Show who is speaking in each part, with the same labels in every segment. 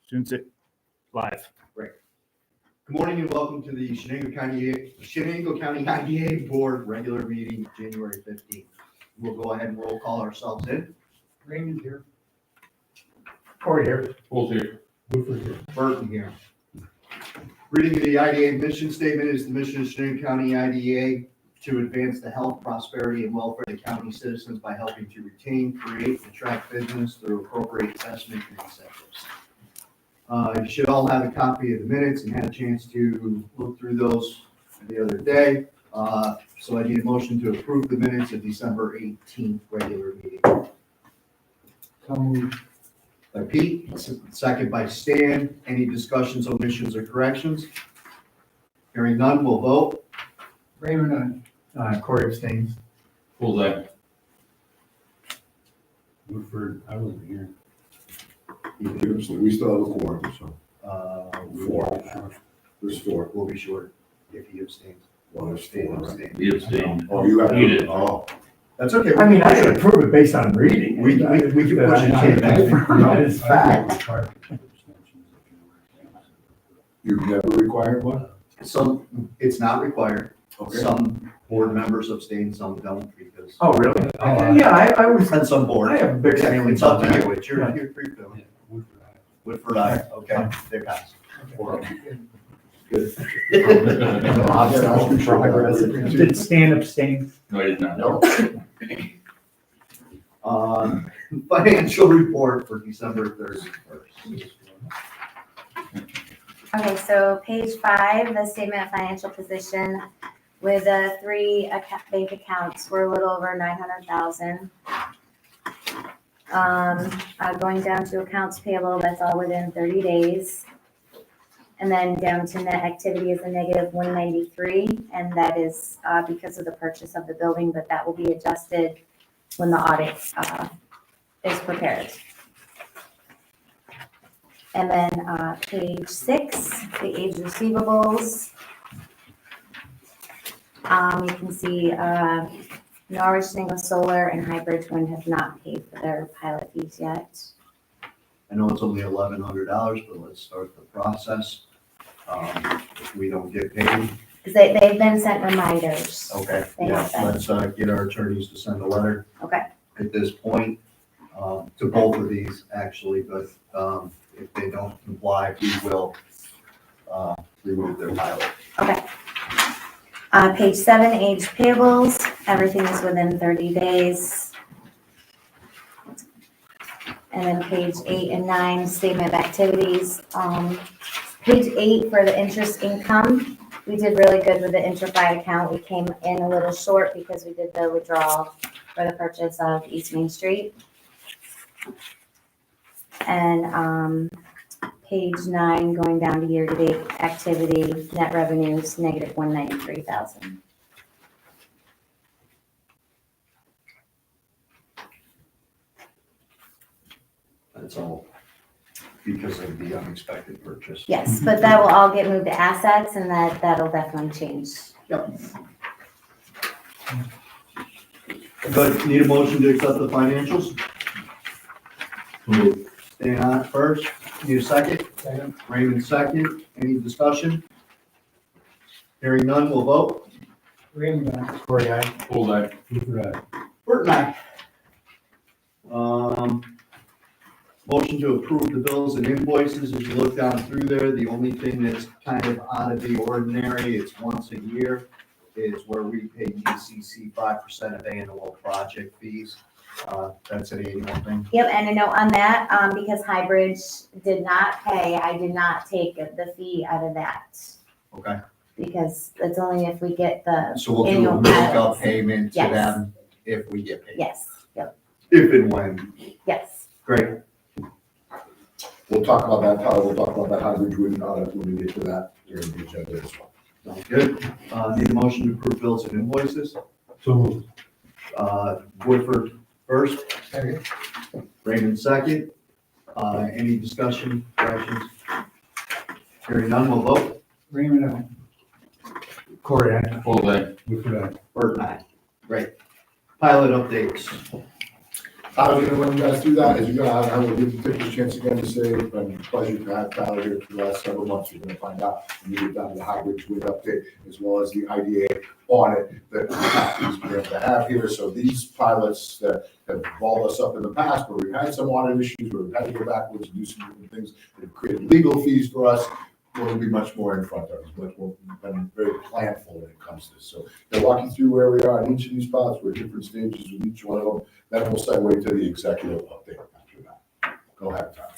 Speaker 1: soon as it live.
Speaker 2: Great. Good morning and welcome to the Shenango County IDA Board regular meeting, January 15th. We'll go ahead and roll call ourselves in.
Speaker 3: Raymond here.
Speaker 1: Corey here.
Speaker 4: Paul's here.
Speaker 3: Woodford here.
Speaker 2: Burton here. Reading of the IDA mission statement is the mission of Shenango County IDA to advance the health, prosperity, and welfare of the county citizens by helping to retain, create, and attract business through appropriate investment and incentives. You should all have a copy of the minutes and had a chance to look through those the other day. So I need a motion to approve the minutes of December 18th regular meeting.
Speaker 3: So moved.
Speaker 2: By Pete, second by Stan. Any discussions, omissions, or corrections? Hearing none, we'll vote.
Speaker 3: Raymond,
Speaker 1: Corey abstains.
Speaker 4: Paul's aye.
Speaker 3: Woodford, I wasn't here.
Speaker 5: We still have a quorum, so
Speaker 2: Four.
Speaker 5: there's four.
Speaker 2: We'll be short if he abstains.
Speaker 5: Well, there's four, right?
Speaker 4: He abstained.
Speaker 5: Oh, you have
Speaker 4: You did.
Speaker 5: to, oh.
Speaker 2: That's okay.
Speaker 1: I mean, I could approve it based on reading.
Speaker 2: We can push it to
Speaker 1: It's fact.
Speaker 5: You've never required one?
Speaker 2: Some, it's not required.
Speaker 5: Okay.
Speaker 2: Some board members abstain, some don't because.
Speaker 1: Oh, really? Yeah, I was,
Speaker 2: And some board.
Speaker 1: I have a big feeling
Speaker 2: It's up
Speaker 1: on
Speaker 2: to
Speaker 1: that.
Speaker 2: you. It's your free feeling. Woodford, aye. Okay, they pass. Four. Good.
Speaker 1: Did Stan abstain?
Speaker 4: No, I did not.
Speaker 2: No. Financial report for December 31st.
Speaker 6: Okay, so page 5, the statement of financial position with the 3 bank accounts, we're a little over 900,000. Going down to accounts payable, that's all within 30 days. And then down to net activity is a negative 193, and that is because of the purchase of the building, but that will be adjusted when the audit is prepared. And then page 6, the age receivables. You can see Norwich, Shingle Solar, and Highbridge Wind have not paid for their pilot fees yet.
Speaker 2: I know it's only $1,100, but let's start the process. If we don't get paid,
Speaker 6: Because they've been sent reminders.
Speaker 2: okay,
Speaker 6: They
Speaker 2: yeah,
Speaker 6: have been.
Speaker 2: let's get our attorneys to send a letter
Speaker 6: Okay,
Speaker 2: at this point to both of these actually, but if they don't comply, we will remove their pilot.
Speaker 6: okay. Page 7, age payables, everything is within 30 days. And then page 8 and 9, statement of activities. Page 8 for the interest income, we did really good with the InterFi account. We came in a little short because we did the withdrawal for the purchase of East Main Street. And page 9, going down to year-to-date activity, net revenues, negative 193,000.
Speaker 2: That's all because of the unexpected purchase.
Speaker 6: Yes, but that will all get moved to assets, and that'll definitely change.
Speaker 2: Yep. Good, need a motion to accept the financials? Stan on first, need a second?
Speaker 3: Second.
Speaker 2: Raymond second, any discussion? Hearing none, we'll vote.
Speaker 3: Raymond,
Speaker 1: Corey, aye.
Speaker 4: Paul's aye.
Speaker 3: Woodford,
Speaker 2: Burton, aye. Motion to approve the bills and invoices, as you look down through there, the only thing that's kind of out of the ordinary, it's once a year, is where we pay GCC 5% of annual project fees. That's an annual thing.
Speaker 6: Yep, and I know on that, because Highbridge did not pay, I did not take the fee out of that.
Speaker 2: Okay,
Speaker 6: Because it's only if we get the,
Speaker 2: so we'll do a
Speaker 6: Annual
Speaker 2: makeup
Speaker 6: pilots.
Speaker 2: payment to
Speaker 6: Yes.
Speaker 2: them if we get paid.
Speaker 6: yes, yep,
Speaker 2: If and when.
Speaker 6: yes.
Speaker 2: Great.
Speaker 5: We'll talk about that, Tyler, we'll talk about that hybrid wind audit when we get to that here in the agenda as well.
Speaker 2: Sounds good. Need a motion to approve bills and invoices.
Speaker 3: so moved.
Speaker 2: Woodford first,
Speaker 3: Second.
Speaker 2: Raymond second. Any discussion, corrections? Hearing none, we'll vote.
Speaker 3: Raymond,
Speaker 1: Corey, aye.
Speaker 4: Paul's aye.
Speaker 3: Woodford,
Speaker 2: Burton, aye. Great. Pilot updates.
Speaker 5: Tyler's gonna run you guys through that, as you're gonna, I will give you take this chance again to say, it's been a pleasure to have Tyler here for the last several months. You're gonna find out when you get down to the High Bridge Wind update, as well as the IDA audit that we've been able to have here. So these pilots that have balled us up in the past, where we've had some audit issues, where we've had to go backwards and do some different things that have created legal fees for us, will be much more in front of us, but we've been very planful when it comes to this. So they'll walk you through where we are in each of these pilots. We're at different stages with each one of them. Then we'll segue to the executive update after that. Go ahead, Tyler.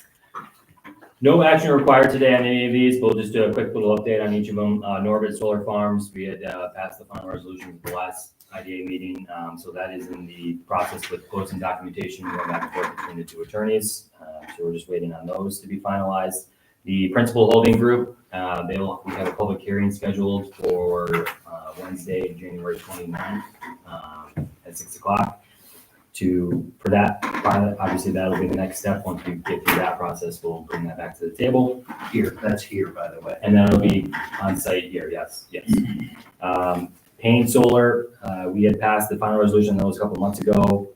Speaker 4: No action required today on any of these. We'll just do a quick little update on each of them. Norbit Solar Farms, we had passed the final resolution at the last IDA meeting. So that is in the process with closing documentation, going back and forth between the two attorneys. So we're just waiting on those to be finalized. The Principal Holding Group, we have a public hearing scheduled for Wednesday, January 29th at 6 o'clock. For that pilot, obviously that'll be the next step. Once we get through that process, we'll bring that back to the table.
Speaker 2: That's here, by the way.
Speaker 4: And then it'll be on site here, yes. Payne Solar, we had passed the final resolution that was a couple months ago.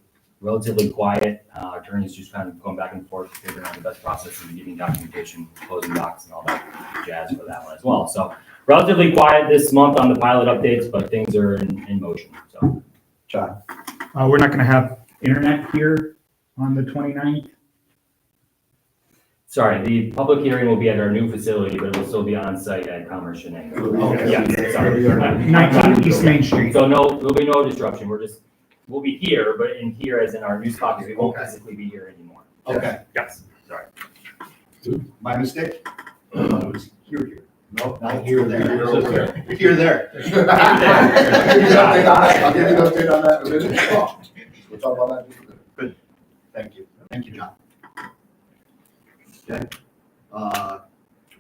Speaker 4: Relatively quiet. Attorneys just kind of going back and forth, figuring out the best process and getting documentation, closing docs, and all that jazz for that one as well. So relatively quiet this month on the pilot updates, but things are in motion. So,
Speaker 2: John?
Speaker 1: We're not gonna have internet here on the 29th.
Speaker 4: sorry, the public hearing will be at our new facility, but it will still be on site at Commerce Shenango.
Speaker 5: Okay.
Speaker 4: Yeah, sorry.
Speaker 1: 19 East Main Street.
Speaker 4: So there'll be no disruption. We'll be here, but in here as in our new spot, because we won't physically be here anymore.
Speaker 2: Okay,
Speaker 4: Yes, sorry.
Speaker 2: my mistake. I thought it was here. No, not
Speaker 5: Here,
Speaker 2: there.
Speaker 5: there.
Speaker 2: Here, there.
Speaker 5: I'll give you an update on that in a minute. We'll talk about that in a minute.
Speaker 2: Thank you. Thank you, John. Okay.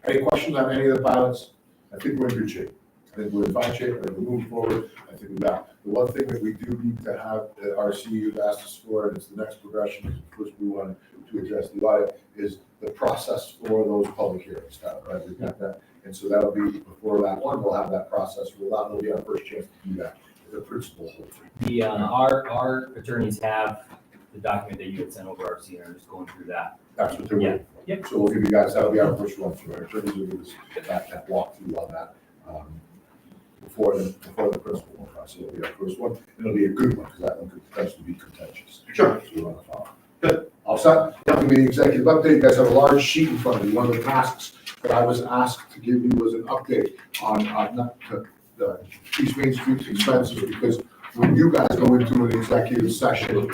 Speaker 5: Any questions on any of the pilots? I think we're in good shape. I think we're in fine shape, and we're moving forward. I think we got, the one thing that we do need to have, that our CEO asked us for, and it's the next progression, is of course we want to address the audit, is the process for those public hearings, right? We've got that, and so that'll be, before that one, we'll have that process, that'll be our first chance to do that, the principal holder.
Speaker 4: Our attorneys have the document that you had sent over our senior, just going through that.
Speaker 5: That's what they're waiting for.
Speaker 4: Yep.
Speaker 5: So we'll give you guys, that'll be our first one, so our attorneys will give us that walkthrough on that, before the principal one, so it'll be our first one, and it'll be a good one, because that one could potentially be contentious.
Speaker 2: Sure.
Speaker 5: So we want to follow. Good. All set? Give me the executive update. You guys have a large sheet in front of you. One of the tasks that I was asked to give you was an update on, not the East Main Street expenses, because when you guys go into an executive session,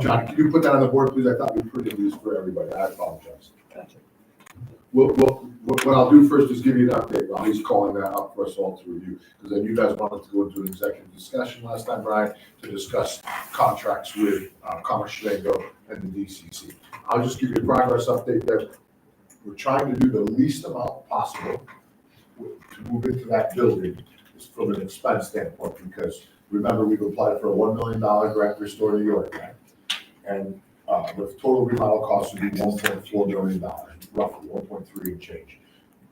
Speaker 5: John, can you put that on the board, please? I thought we printed these for everybody. I apologize.
Speaker 2: Gotcha.
Speaker 5: What I'll do first is give you an update while he's calling that up for us all to review, because then you guys wanted to go into an executive discussion last time, Brian, to discuss contracts with Commerce Shenango and the DCC. I'll just give you a progress update that we're trying to do the least amount possible to move into that building from an expense standpoint, because remember, we've applied for a $1 million grant, Restore New York grant, and the total remodel cost would be $1.4 million, roughly 1.3 and change.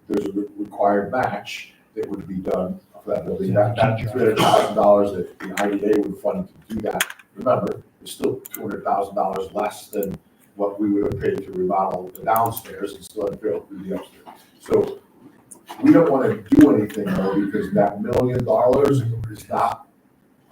Speaker 5: There's a required match that would be done for that building. That $300,000 that the IDA would fund to do that, remember, is still $200,000 less than what we would have paid to remodel the downstairs and still have built through the upstairs. So we don't want to do anything though, because that $1 million is not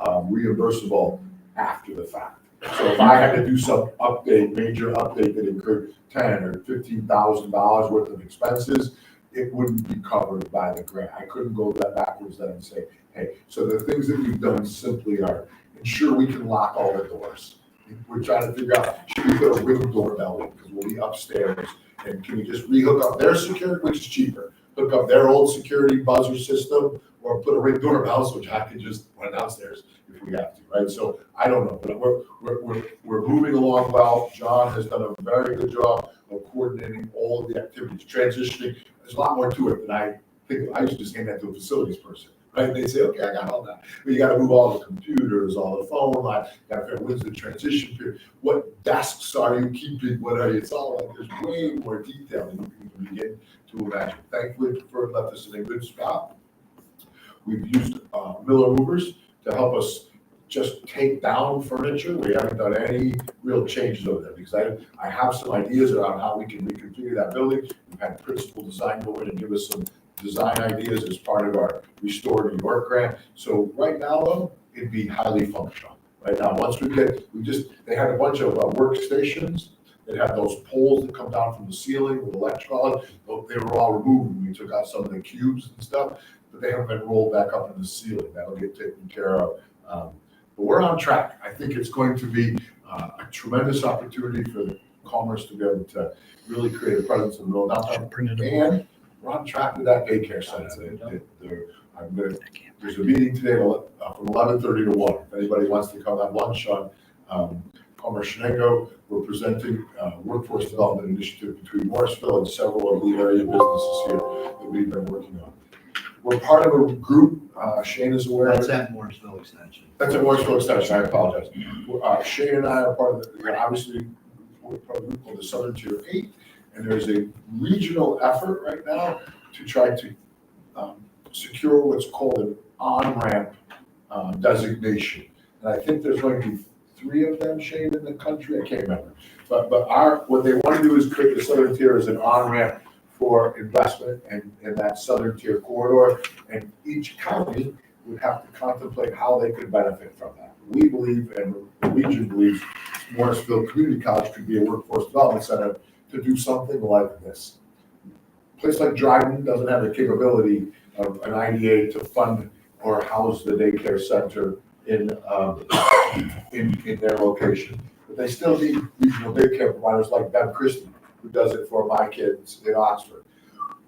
Speaker 5: reimbursable after the fact. So if I had to do some major update that incurred $10,000 or $15,000 worth of expenses, it wouldn't be covered by the grant. I couldn't go that backwards then and say, hey, so the things that we've done simply are ensure we can lock all the doors. We're trying to figure out, should we put a ring doorbell in, because we'll be upstairs, and can we just rehook up their security, which is cheaper, hook up their old security buzzer system, or put a ring doorbell so Jack can just run downstairs if we have to, right? So I don't know, but we're moving along well. John has done a very good job of coordinating all of the activities, transitioning. There's a lot more to it than I think. I used to just hand that to a facilities person, right? And they say, okay, I got all that. But you got to move all the computers, all the phone line, got to figure out when's the transition period. What desks are you keeping? What are you? It's all like there's way more detail than you can begin to imagine. Thankfully, Preferred left us in a good spot. We've used Miller Movers to help us just take down furniture. We haven't done any real changes over there because I have some ideas around how we can reconfigure that building. We've had principal design go in and give us some design ideas as part of our Restore New York grant. So right now though, it'd be highly functional. Right now, once they had a bunch of workstations that had those poles that come down from the ceiling with electrical. They were all removed when we took out some of the cubes and stuff, but they haven't been rolled back up in the ceiling. That'll get taken care of. But we're on track. I think it's going to be a tremendous opportunity for Commerce to be able to really create a presence in the middle of downtown. And we're on track with that daycare center. There's a meeting today from 11:30 to 1. If anybody wants to come have lunch on Commerce Shenango, we're presenting workforce development initiative between Morrisville and several of the area businesses here that we've been working on. We're part of a group, Shane is aware.
Speaker 2: That's at Morrisville Extension.
Speaker 5: That's at Morrisville Extension, I apologize. Shane and I are part of obviously, we're part of a group called the Southern Tier 8, and there's a regional effort right now to try to secure what's called an on-ramp designation. And I think there's going to be 3 of them, Shane, in the country, I can't remember. But what they want to do is create the Southern Tier as an on-ramp for investment in that Southern Tier corridor, and each county would have to contemplate how they could benefit from that. We believe, and the region believes, Morrisville Community College could be a workforce development center to do something like this. A place like Dryden doesn't have the capability of an IDA to fund or house the daycare center in their location, but they still need regional daycare providers like Deb Christie, who does it for my kids in Oxford.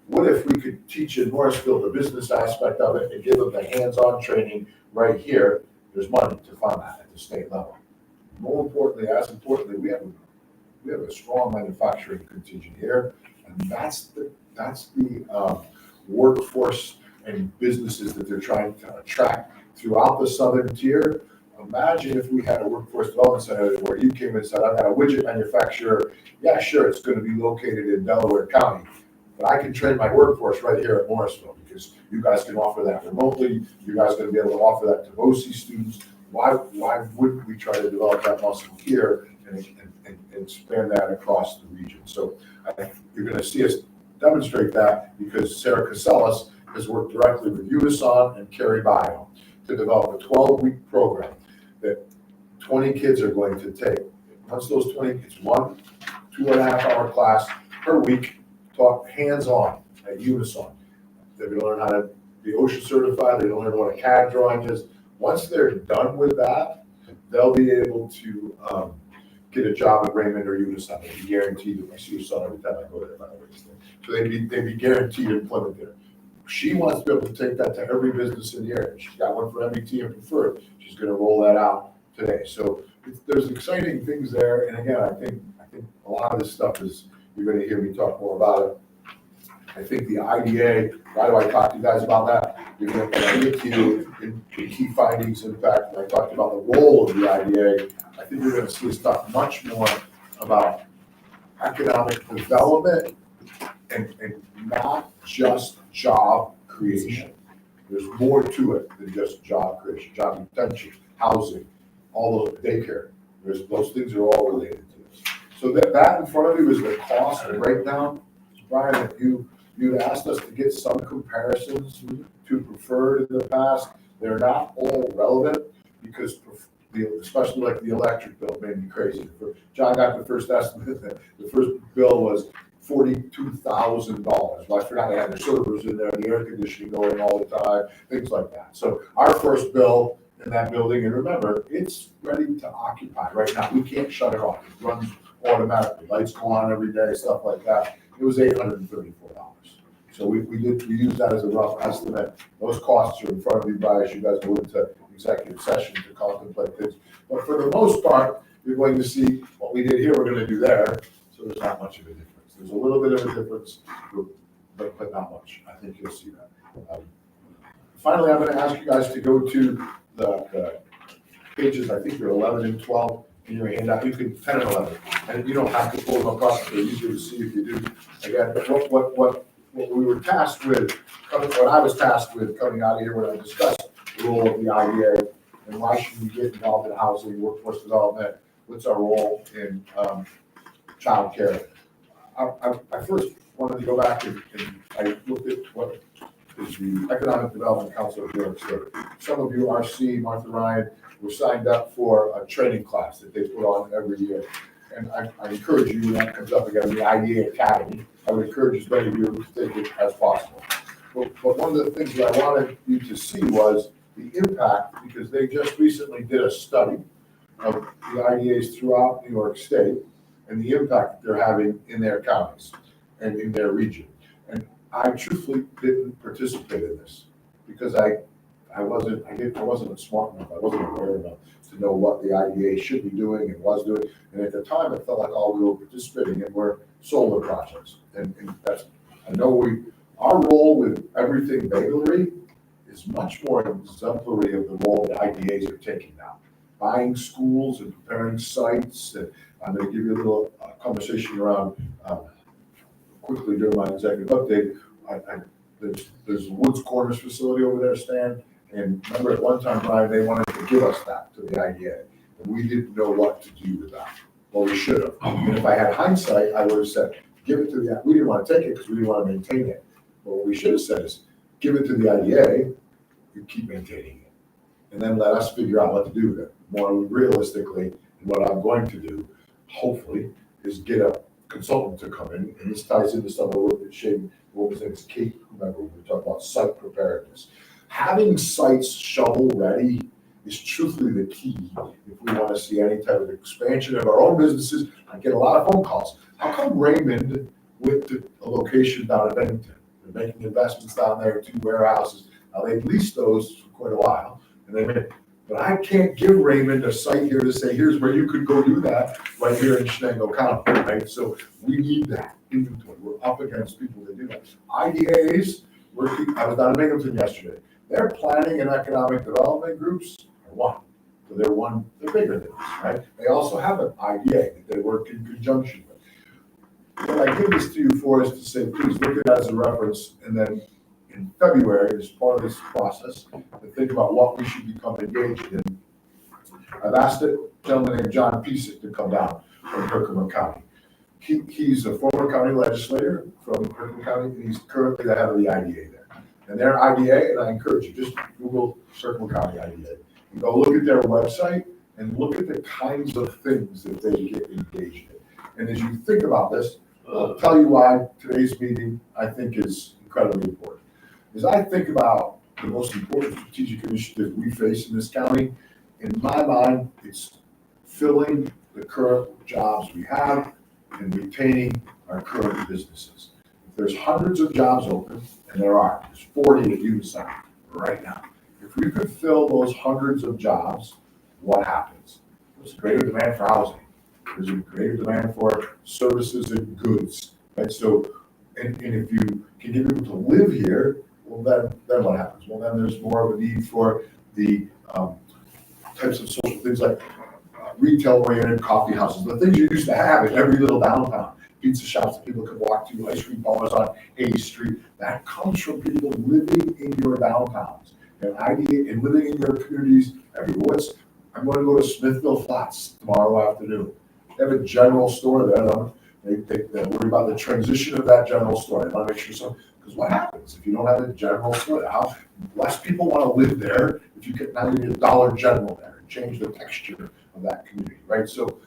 Speaker 5: What if we could teach in Morrisville the business aspect of it and give them the hands-on training right here? There's money to fund that at the state level. More importantly, we have a strong manufacturing contingent here, and that's the workforce and businesses that they're trying to attract throughout the Southern Tier. Imagine if we had a workforce development center where you came and said, I've got a widget manufacturer. Yeah, sure, it's going to be located in Delaware County, but I can train my workforce right here at Morrisville because you guys can offer that remotely. You guys are going to be able to offer that to BOCES students. Why wouldn't we try to develop that muscle here and expand that across the region? So I think you're going to see us demonstrate that because Sarah Casellas has worked directly with Unison and Carrie Bio to develop a 12-week program that 20 kids are going to take. Once those 20, it's 1 2.5-hour class per week, taught hands-on at Unison. They're going to learn how to be OSHA certified. They're going to learn what a CAD drawing is. Once they're done with that, they'll be able to get a job at Raymond or Unison. They'll be guaranteed. I see your son every time I go there, by the way. So they'd be guaranteed employment there. She wants to be able to take that to every business in the area. She's got one for MBT and Preferred. She's going to roll that out today. So there's exciting things there. And again, I think a lot of this stuff is, you're going to hear me talk more about it. I think the IDA, why do I talk to you guys about that? You're going to get to you in key findings. In fact, when I talked about the role of the IDA, I think you're going to see us talk much more about economic development and not just job creation. There's more to it than just job creation, job retention, housing, all those daycare. Those things are all related to this. So that in front of you is the cost breakdown. Brian, you'd asked us to get some comparisons to Preferred in the past. They're not all relevant because especially like the electric bill made me crazy. John got the first estimate. The first bill was $42,000. Well, I forgot I had the servers in there, the air conditioning going all the time, things like that. So our first bill in that building, and remember, it's ready to occupy right now. We can't shut it off. It runs automatically. Lights go on every day, stuff like that. It was $834. So we used that as a rough estimate. Those costs are in front of you guys. You guys go into executive session to contemplate things. But for the most part, you're going to see what we did here, we're going to do there. So there's not much of a difference. There's a little bit of a difference, but not much. I think you'll see that. Finally, I'm going to ask you guys to go to the pages, I think they're 11 and 12 in your handout. You can 10 and 11. And you don't have to pull them across. They're easier to see if you do. Again, what we were tasked with, what I was tasked with coming out of here when I discussed the role of the IDA and why should we get involved in housing, workforce development? What's our role in childcare? I first wanted to go back and I looked at what is the Economic Development Council of New York State. Some of you, RC, Martha Ryan, were signed up for a training class that they put on every year. And I encourage you, when that comes up again, the IDA Academy, I would encourage as many of you to take it as possible. But one of the things that I wanted you to see was the impact, because they just recently did a study of the IDAs throughout New York State and the impact that they're having in their counties and in their region. And I truthfully didn't participate in this because I wasn't smart enough, I wasn't aware enough to know what the IDA should be doing and was doing. And at the time, it felt like all we were participating in were solar projects. And that's, I know our role with everything bakery is much more exemplary of the role that IDAs are taking now. Buying schools and preparing sites, and I'm gonna give you a little conversation around, quickly during my executive update. There's Woods Corners facility over there, Stan, and remember at one time, Brian, they wanted to give us that to the IDA, and we didn't know what to do with that. Well, we should have, and if I had hindsight, I would have said, give it to we didn't want to take it because we didn't want to maintain it. But what we should have said is, give it to the IDA, you keep maintaining it, and then let us figure out what to do with it. More realistically, and what I'm going to do, hopefully, is get a consultant to come in, and this ties into some of the work that Shane, what was it, Kate, remember, we talked about site preparedness. Having sites shovel ready is truthfully the key if we want to see any type of expansion of our own businesses. I get a lot of phone calls. How come Raymond went to a location down at Bennington? They're making investments down there, 2 warehouses. Now they've leased those for quite a while, and but I can't give Raymond a site here to say, here's where you could go do that right here in Shenango County, right? So we need that inventory. We're up against people that do that. IDAs, I was down in Binghamton yesterday. Their planning and economic development groups are one. So they're bigger than us, right? They also have an IDA that they work in conjunction with. What I give this to you for is to say, please look at it as a reference, and then in February, as part of this process, to think about what we should become engaged in. I've asked a gentleman named John Piesick to come down from Herkimer County. He's a former county legislator from Herkimer County, and he's currently the head of the IDA there. And their IDA, and I encourage you, just Google Herkimer County IDA, and go look at their website and look at the kinds of things that they get engaged in. And as you think about this, I'll tell you why today's meeting, I think, is incredibly important. As I think about the most important strategic initiative we face in this county, in my mind, it's filling the current jobs we have and retaining our current businesses. If there's hundreds of jobs open, and there's 40 at Unison right now. If we could fill those hundreds of jobs, what happens? There's a greater demand for housing. There's a greater demand for services and goods, right? So, and if you can get people to live here, well, then what happens? Well, then there's more of a need for the types of social things like retail-oriented coffee houses, the things you used to have in every little downtown, pizza shops that people could walk to, ice cream parlors on 80th Street. That comes from people living in your downtowns and living in your communities everywhere. I'm going to go to Smithville Flats tomorrow afternoon. They have a general store there. They worry about the transition of that general store. They want to make sure because what happens if you don't have a general store? How less people want to live there if you get now you get Dollar General there and change the texture of that community, right? So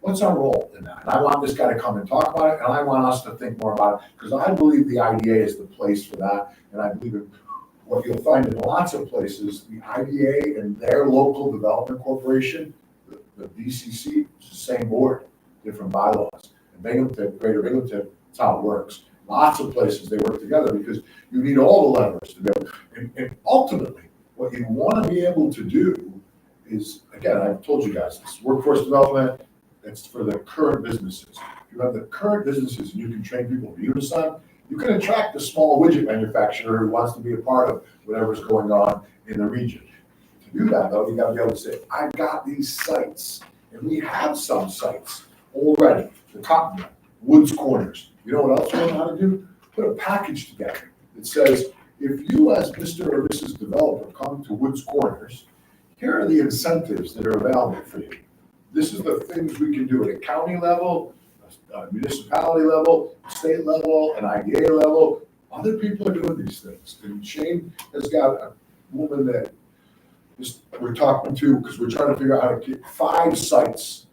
Speaker 5: what's our role in that? And I want this guy to come and talk about it, and I want us to think more about it, because I believe the IDA is the place for that, and I believe in what you'll find in lots of places, the IDA and their local development corporation, the DCC, it's the same board, different bylaws. In Binghamton, Greater Binghamton, that's how it works. Lots of places they work together because you need all the levers to be able, and ultimately, what you want to be able to do is, again, I've told you guys, this workforce development, it's for the current businesses. If you have the current businesses and you can train people to Unison, you can attract the small widget manufacturer who wants to be a part of whatever's going on in the region. To do that, though, you got to be able to say, I've got these sites, and we have some sites already. The Cotton Mill, Woods Corners. You know what else we know how to do? Put a package together that says, if you as Mr. or Mrs. Developer come to Woods Corners, here are the incentives that are available for you. This is the things we can do at a county level, a municipality level, state level, an IDA level. Other people are doing these things. And Shane has got a woman that we're talking to, because we're trying to figure out how to get 5 sites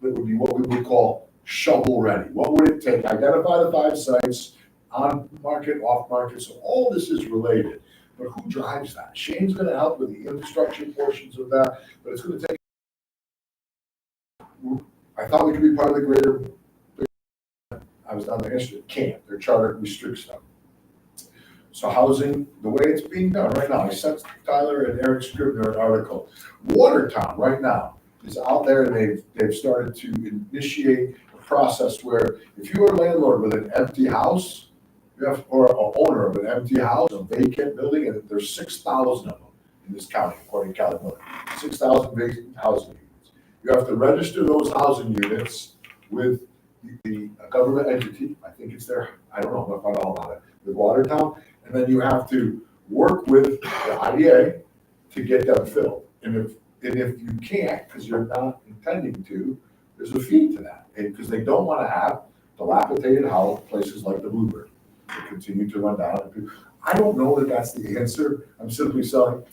Speaker 5: that would be what we would call shovel ready. What would it take? Identify the 5 sites, on market, off market, so all this is related. But who drives that? Shane's gonna help with the infrastructure portions of that, but it's gonna take. I thought we could be part of the greater. I was down there yesterday, can't, their charter restricts them. So housing, the way it's being done right now, I sent Tyler and Eric Scribner an article. Watertown right now is out there, and they've started to initiate a process where if you are a landlord with an empty house, you have, or an owner of an empty house, a vacant building, and there's 6,000 of them in this county, according to California, 6,000 vacant housing units. You have to register those housing units with the government entity. I think it's there. I don't know if I know about it, with Watertown. And then you have to work with the IDA to get them filled. And if you can't, because you're not intending to, there's a fee to that. Because they don't want to have dilapidated house places like the Bluebird that continue to run down. I don't know that that's the answer. I'm simply saying,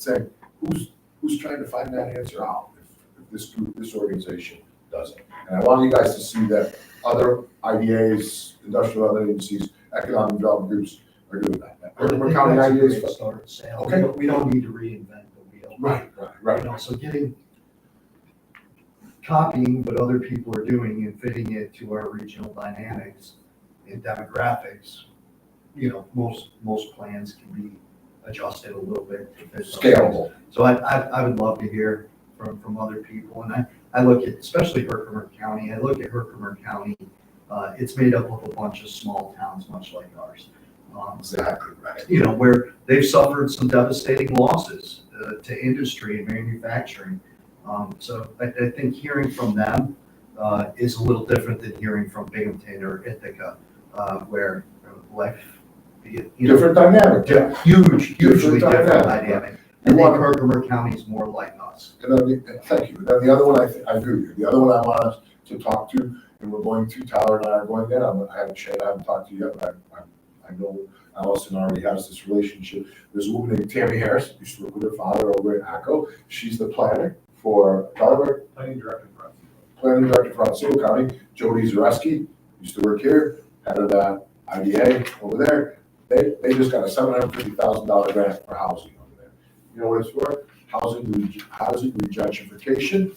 Speaker 5: who's trying to find that answer out if this group, this organization doesn't. And I want you guys to see that other IDAs, industrial other agencies, economic development groups are doing that. We're counting IDAs.
Speaker 2: Start sale.
Speaker 5: Okay.
Speaker 2: We don't need to reinvent the wheel.
Speaker 5: Right.
Speaker 2: You know, so copying what other people are doing and fitting it to our regional dynamics and demographics, you know, most plans can be adjusted a little bit to fit those
Speaker 5: Scalable.
Speaker 2: things. So I would love to hear from other people, and I look at, especially Herkimer County, I look at Herkimer County, it's made up of a bunch of small towns, much like ours.
Speaker 5: Exactly right.
Speaker 2: You know, where they've suffered some devastating losses to industry and manufacturing. So I think hearing from them is a little different than hearing from Binghamton or Ithaca, where life, you know,
Speaker 5: Different dynamic, yeah.
Speaker 2: hugely different
Speaker 5: dynamic.
Speaker 2: dynamic. I think Herkimer County is more like us.
Speaker 5: And then, thank you. Then the other one, I agree with you. The other one I want us to talk to, and we're going to, Tyler and I are going there. I haven't talked to you yet, but I know Allison already has this relationship. There's a woman named Tammy Harris, used to work with her father over at ACO. She's the planner for Tyler,
Speaker 3: Planning director
Speaker 5: for Otsego County. Jody Zareski used to work here, head of the IDA over there. They just got a $750,000 grant for housing over there. You know what it's for? Housing regentrification,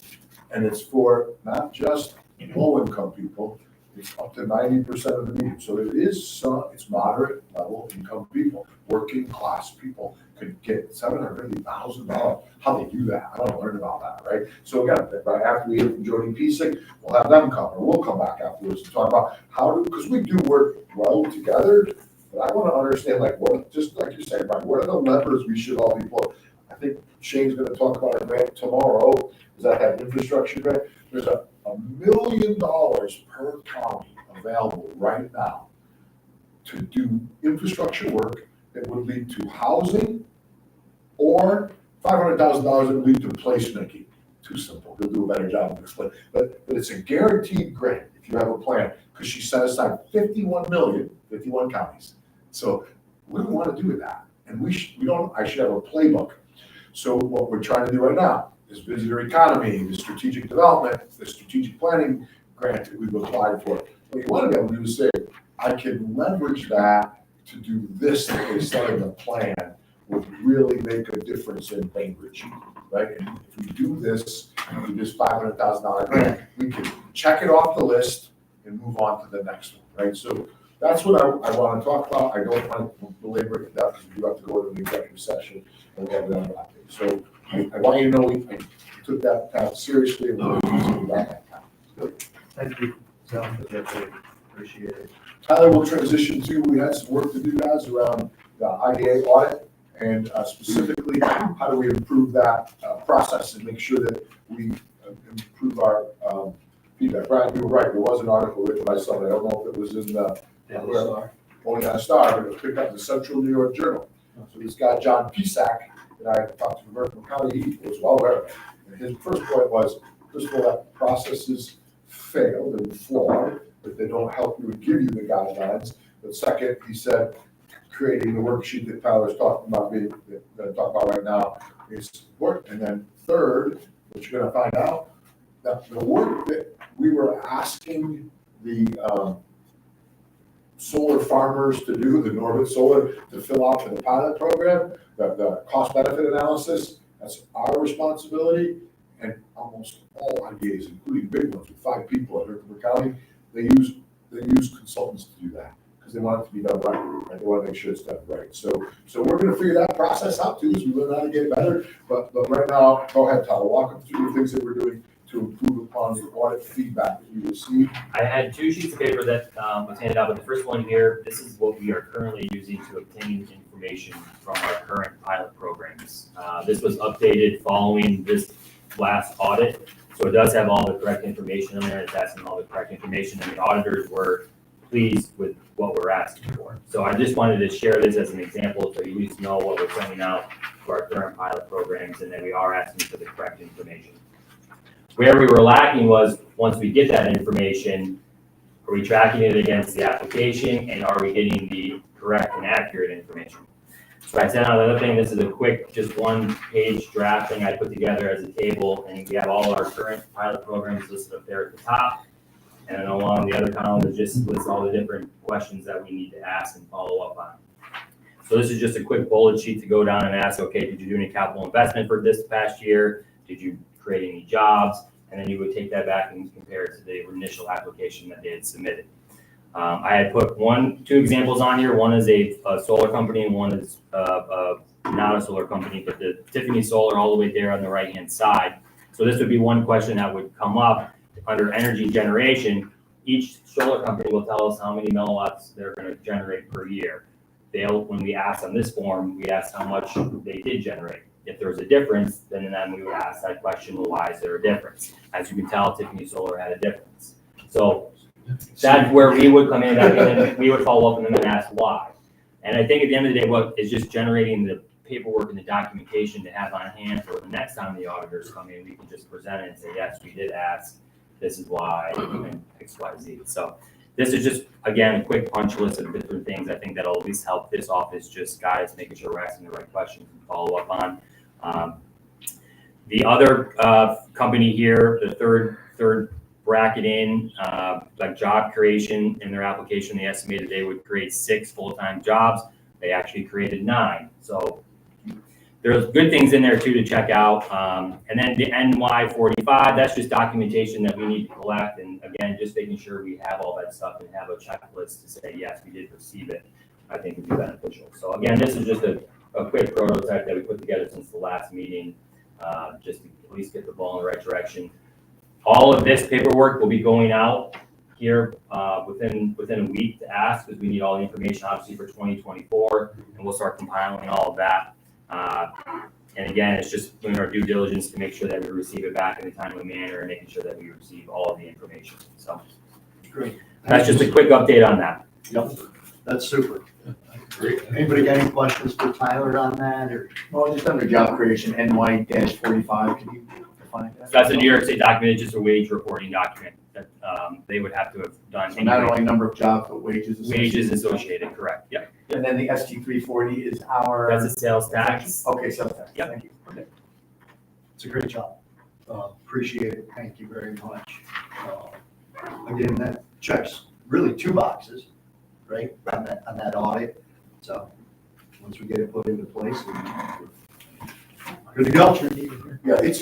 Speaker 5: and it's for not just low-income people. It's up to 90% of the median. So it is it's moderate level income people, working class people could get $750,000. How they do that? I want to learn about that, right? So again, right after we hear from Jody Piesick, we'll have them come, or we'll come back afterwards and talk about because we do work well together. But I want to understand, like, what, just like you said, Brian, what are the levers we should all be pulling? I think Shane's going to talk about a grant tomorrow. Is that infrastructure grant? There's $1 million per county available right now to do infrastructure work that would lead to housing, or $500,000 that would lead to placemaking. Too simple. He'll do a better job of this, but it's a guaranteed grant if you have a plan, because she set aside 51 million, 51 counties. So what do we want to do with that? And I should have a playbook. So what we're trying to do right now is visitor economy, the strategic development, the strategic planning grant that we've applied for. What you want to be able to do is say, I can leverage that to do this that they said in the plan would really make a difference in Bainbridge, right? And if we do this $500,000 grant, we can check it off the list and move on to the next one, right? So that's what I want to talk about. I don't want to belabor it enough, because we do have to go to the executive session and we have another update. So I want you to know I took that path seriously, and we're using that.
Speaker 2: Thank you. Sounds good. Appreciate it.
Speaker 5: Tyler will transition to, we had some work to do, guys, around the IDA audit, and specifically, how do we improve that process and make sure that we improve our feedback. Brian, you were right, there was an article written by someone, I don't know if it was in the Only on Star, but it was picked up in the Central New York Journal. So this guy, John Pisak, and I talked to Merton County, he was well aware of it. And his first point was, first of all, that processes failed and flawed, that they don't help you and give you the guidelines. But second, he said, creating the worksheet that Tyler's talking about, that I'm talking about right now, is work. And then third, what you're gonna find out, that the work that we were asking the solar farmers to do, the Norbit Solar, to fill out for the pilot program, the cost benefit analysis, that's our responsibility. And almost all IDAs, including big ones with 5 people at Herkimer County, they use consultants to do that because they want it to be done right? They want to make sure it's done right. So we're going to figure that process out too as we learn how to get better. But right now, go ahead, Tyler, walk them through the things that we're doing to improve upon the audit feedback that you received.
Speaker 4: I had 2 sheets of paper that was handed out, but the first one here, this is what we are currently using to obtain information from our current pilot programs. This was updated following this last audit, so it does have all the correct information in there. It's asking all the correct information, and the auditors were pleased with what we're asking for. So I just wanted to share this as an example, so you at least know what we're sending out to our current pilot programs, and then we are asking for the correct information. Where we were lacking was, once we get that information, are we tracking it against the application, and are we getting the correct and accurate information? So I sent out another thing. This is a quick, just 1-page draft thing I put together as a table, and we have all our current pilot programs listed up there at the top. And then along the other column is just lists all the different questions that we need to ask and follow up on. So this is just a quick bullet sheet to go down and ask, okay, did you do any capital investment for this past year? Did you create any jobs? And then you would take that back and compare it to the initial application that they had submitted. I had put 2 examples on here. One is a solar company and one is not a solar company, but the Tiffany Solar all the way there on the right-hand side. So this would be one question that would come up under energy generation. Each solar company will tell us how many milliwatts they're going to generate per year. When we ask on this form, we asked how much they did generate. If there was a difference, then we would ask that question, well, why is there a difference? As you can tell, Tiffany Solar had a difference. So that's where we would come in, and then we would follow up and then ask why. And I think at the end of the day, what is just generating the paperwork and the documentation to have on hand for the next time the auditors come in, we can just present it and say, yes, we did ask, this is why, and X, Y, Z. So this is just, again, a quick punch list of different things I think that'll at least help this office just guide us, making sure we're asking the right questions and follow up on. The other company here, the third bracket in, like job creation in their application, they estimated they would create 6 full-time jobs. They actually created 9. So there's good things in there too to check out. And then the NY 45, that's just documentation that we need to collect. And again, just making sure we have all that stuff and have a checklist to say, yes, we did receive it, I think would be beneficial. So again, this is just a quick prototype that we put together since the last meeting, just to at least get the ball in the right direction. All of this paperwork will be going out here within a week to ask, because we need all the information obviously for 2024, and we'll start compiling all of that. And again, it's just doing our due diligence to make sure that we receive it back in a timely manner and making sure that we receive all of the information. So
Speaker 2: Great.
Speaker 4: that's just a quick update on that.
Speaker 2: Yep, that's super. Great. Anybody got any questions for Tyler on that, or?
Speaker 7: Well, just under job creation, NY-45, can you define that?
Speaker 4: So that's a New York State document, it's just a wage reporting document that they would have to have done.
Speaker 7: So not only number of jobs, but wages.
Speaker 4: Wages associated, correct, yep.
Speaker 7: And then the ST 340 is our.
Speaker 4: That's a sales tax.
Speaker 7: Okay, sales tax.
Speaker 4: Yep.
Speaker 7: Thank you. Okay.
Speaker 2: It's a great job. Appreciate it. Thank you very much. Again, that checks really 2 boxes, right, on that audit. So once we get it put into place, we're good to go.
Speaker 5: Yeah, it's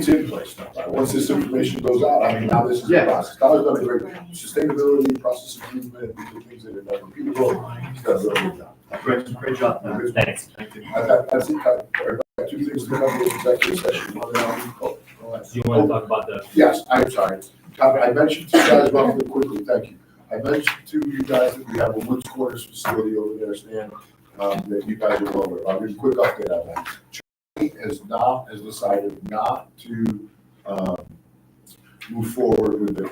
Speaker 5: in place now. Right? Once this information goes out, I mean, now this is the process. Tyler's done a great sustainability, process improvement, the things that are done. People, he's done a really good job.
Speaker 2: Great job.
Speaker 4: Thanks.
Speaker 5: That's it. I've got 2 things to come in executive session.
Speaker 4: Do you want to talk about the?
Speaker 5: Yes, I'm sorry. I mentioned to you guys roughly quickly, thank you. I mentioned to you guys that we have a Woods Corners facility over there, Stan, that you guys are over. I'll give you a quick update on that. Has decided not to move forward with the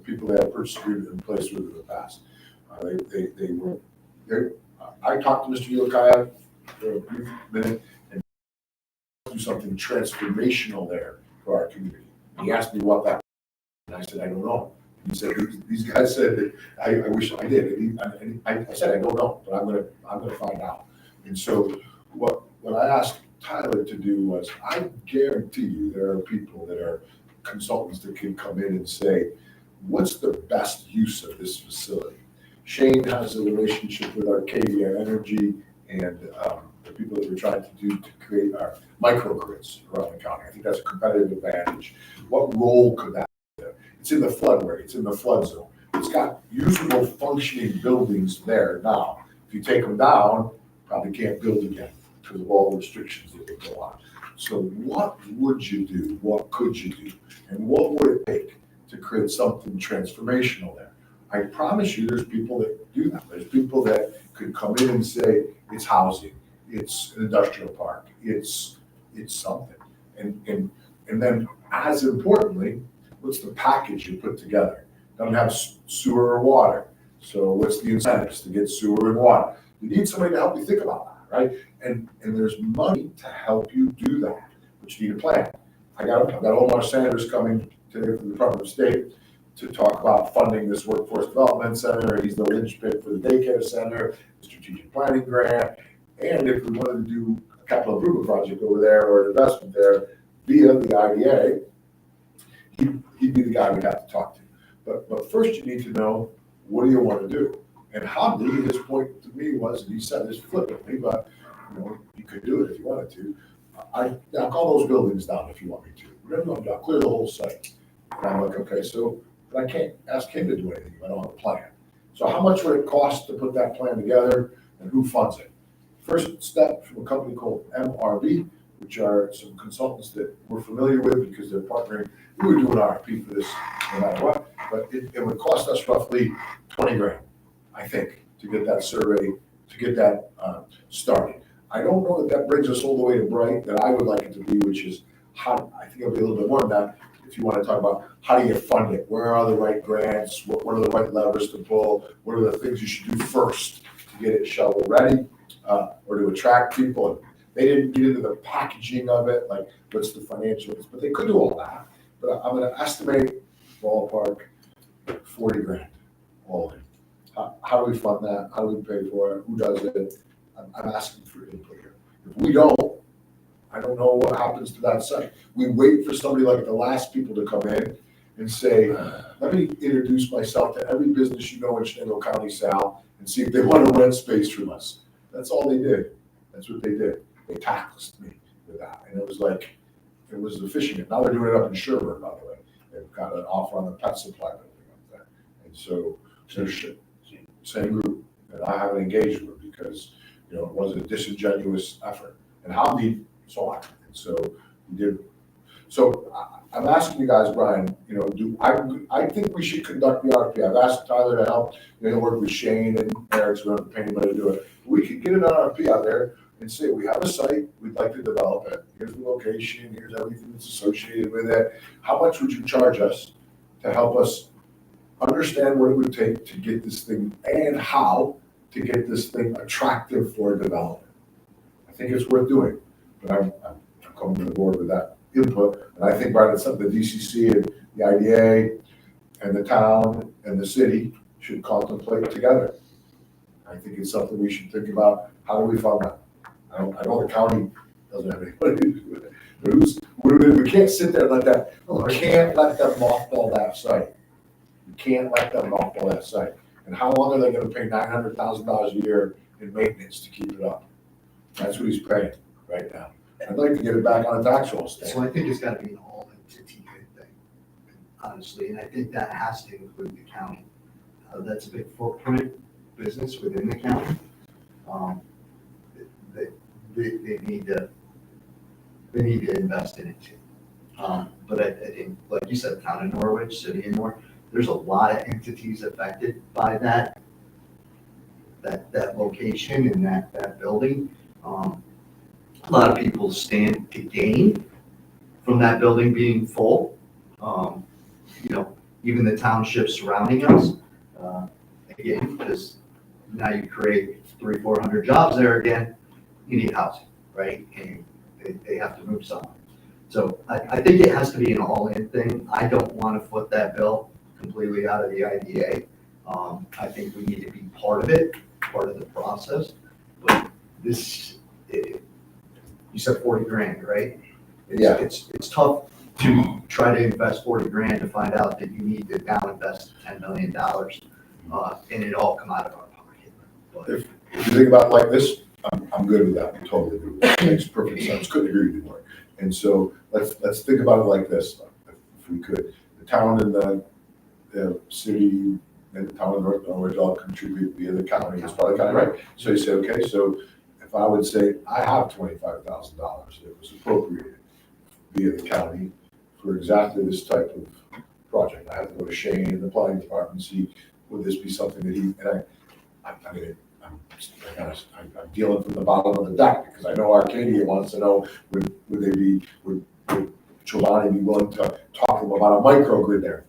Speaker 5: people that have purchase agreement in place with in the past. I talked to Mr. Yokaya for a brief minute, do something transformational there for our community. He asked me what that, and I said, I don't know. He said, these guys said that, I wish I did. And I said, I don't know, but I'm gonna find out. And so what I asked Tyler to do was, I guarantee you there are people that are consultants that can come in and say, what's the best use of this facility? Shane has a relationship with Arcadia Energy and the people that we're trying to do to create our microgrids around the county. I think that's a competitive advantage. What role could that have? It's in the floodway, it's in the flood zone. It's got usable functioning buildings there now. If you take them down, probably can't build again because of all the restrictions that would go on. So what would you do? What could you do? And what would it take to create something transformational there? I promise you there's people that do that. There's people that could come in and say, it's housing, it's an industrial park, it's something. And then as importantly, what's the package you put together? Doesn't have sewer or water. So what's the incentives to get sewer and water? You need somebody to help you think about that, right? And there's money to help you do that, but you need a plan. I've got Omar Sanders coming today from the Department of State to talk about funding this workforce development center. He's the linchpin for the daycare center, the strategic planning grant. And if we wanted to do a capital improvement project over there or an investment there via the IDA, he'd be the guy we'd have to talk to. But first you need to know, what do you want to do? And Hamdi, his point to me was, and he said this flippantly, but you could do it if you wanted to. I'll call those buildings down if you want me to. I'll clear the whole site. And I'm like, okay, so but I can't ask him to do anything if I don't have a plan. So how much would it cost to put that plan together and who funds it? First step from a company called MRB, which are some consultants that we're familiar with because they're partnering. We would do an RFP for this no matter what, but it would cost us roughly 20 grand, I think, to get that survey, to get that started. I don't know that brings us all the way to Bright that I would like it to be, which is how, I think it'll be a little bit more than that. If you want to talk about how do you fund it, where are the right grants, what are the right levers to pull, what are the things you should do first to get it shovel ready, or to attract people. They didn't get into the packaging of it, like what's the financials, but they could do all that. But I'm going to estimate ballpark 40 grand all in. How do we fund that? How do we pay for it? Who does it? I'm asking for input here. If we don't, I don't know what happens to that site. We wait for somebody like the last people to come in and say, let me introduce myself to every business you know in Shenango County, Sal, and see if they want to rent space from us. That's all they did. That's what they did. They taxed me with that. And it was like, it was the fishing net. Now they're doing it up in Sherburne, by the way. They've got an offer on the pet supply building up there. And so same group that I haven't engaged with because, it was a disingenuous effort. And Hamdi saw it. And so we did. So I'm asking you guys, Brian, I think we should conduct the RFP. I've asked Tyler to help, work with Shane and Eric's going to pay anybody to do it. We could get an RFP out there and say, we have a site, we'd like to develop it. Here's the location, here's everything that's associated with it. How much would you charge us to help us understand what it would take to get this thing and how to get this thing attractive for development? I think it's worth doing, but I'm coming to the board with that input. And I think, Brian, it's something the DCC and the IDA and the town and the city should contemplate together. I think it's something we should think about. How do we fund that? I know the county doesn't have any money to do it. But we can't sit there and let that, we can't let them mothball that site. We can't let them mothball that site. And how long are they going to pay $900,000 a year in maintenance to keep it up? That's what he's paying right now. I'd like to get it back on a tax roll stand.
Speaker 2: So I think it's got to be an all entity thing, honestly, and I think that has to include the county. That's a big footprint business within the county. They need to invest in it too. But I think, like you said, town of Norwich, city of Norwich, there's a lot of entities affected by that location and that building. A lot of people stand to gain from that building being full. Even the townships surrounding us, again, because now you create 300-400 jobs there again, you need housing, right? And they have to move somewhere. So I think it has to be an all-in thing. I don't want to foot that bill completely out of the IDA. I think we need to be part of it, part of the process, but this, you said 40 grand, right?
Speaker 5: Yeah.
Speaker 2: It's tough to try to invest 40 grand to find out that you need to now invest $10 million, and it all come out of our pocket. But
Speaker 5: If you think about it like this, I'm good with that, I totally agree with that, it makes perfect sense, couldn't agree with you more. And so, let's think about it like this, if we could, the town and the city and the town of North Norwich all contribute via the county, it's part of the county, right? So you say, okay, so if I would say, I have $25,000 that was appropriated via the county for exactly this type of project, I have to go to Shane in the planning department and see, would this be something that he, and I mean, I'm dealing from the bottom of the deck, because I know Arcadia wants to know, would Chobani be willing to talk to them about a microgrid there?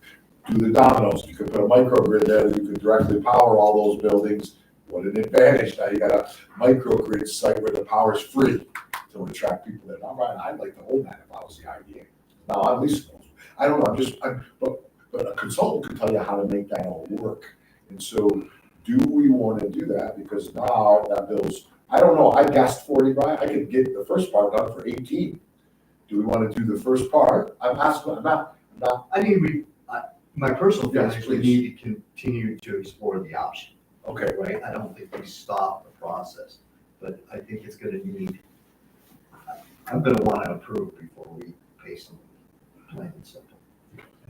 Speaker 5: Do the dominoes, you could put a microgrid there, that you could directly power all those buildings, what an advantage, now you got a microgrid site where the power's free to attract people that, all right, I'd like to hold that if I was the idea. Now, I'm leasing those, I don't know, but a consultant can tell you how to make that all work, and so, do we want to do that? Because now that bill's, I don't know, I guessed 40, Brian, I could get the first part done for 18. Do we want to do the first part? I'm asking, I'm not,
Speaker 2: I mean, my personal feeling
Speaker 5: Yes,
Speaker 2: is we
Speaker 5: please.
Speaker 2: need to continue to explore the option,
Speaker 5: okay,
Speaker 2: right? I don't think we stop the process, but I think it's gonna need, I'm gonna want to approve before we pay some, plain and simple.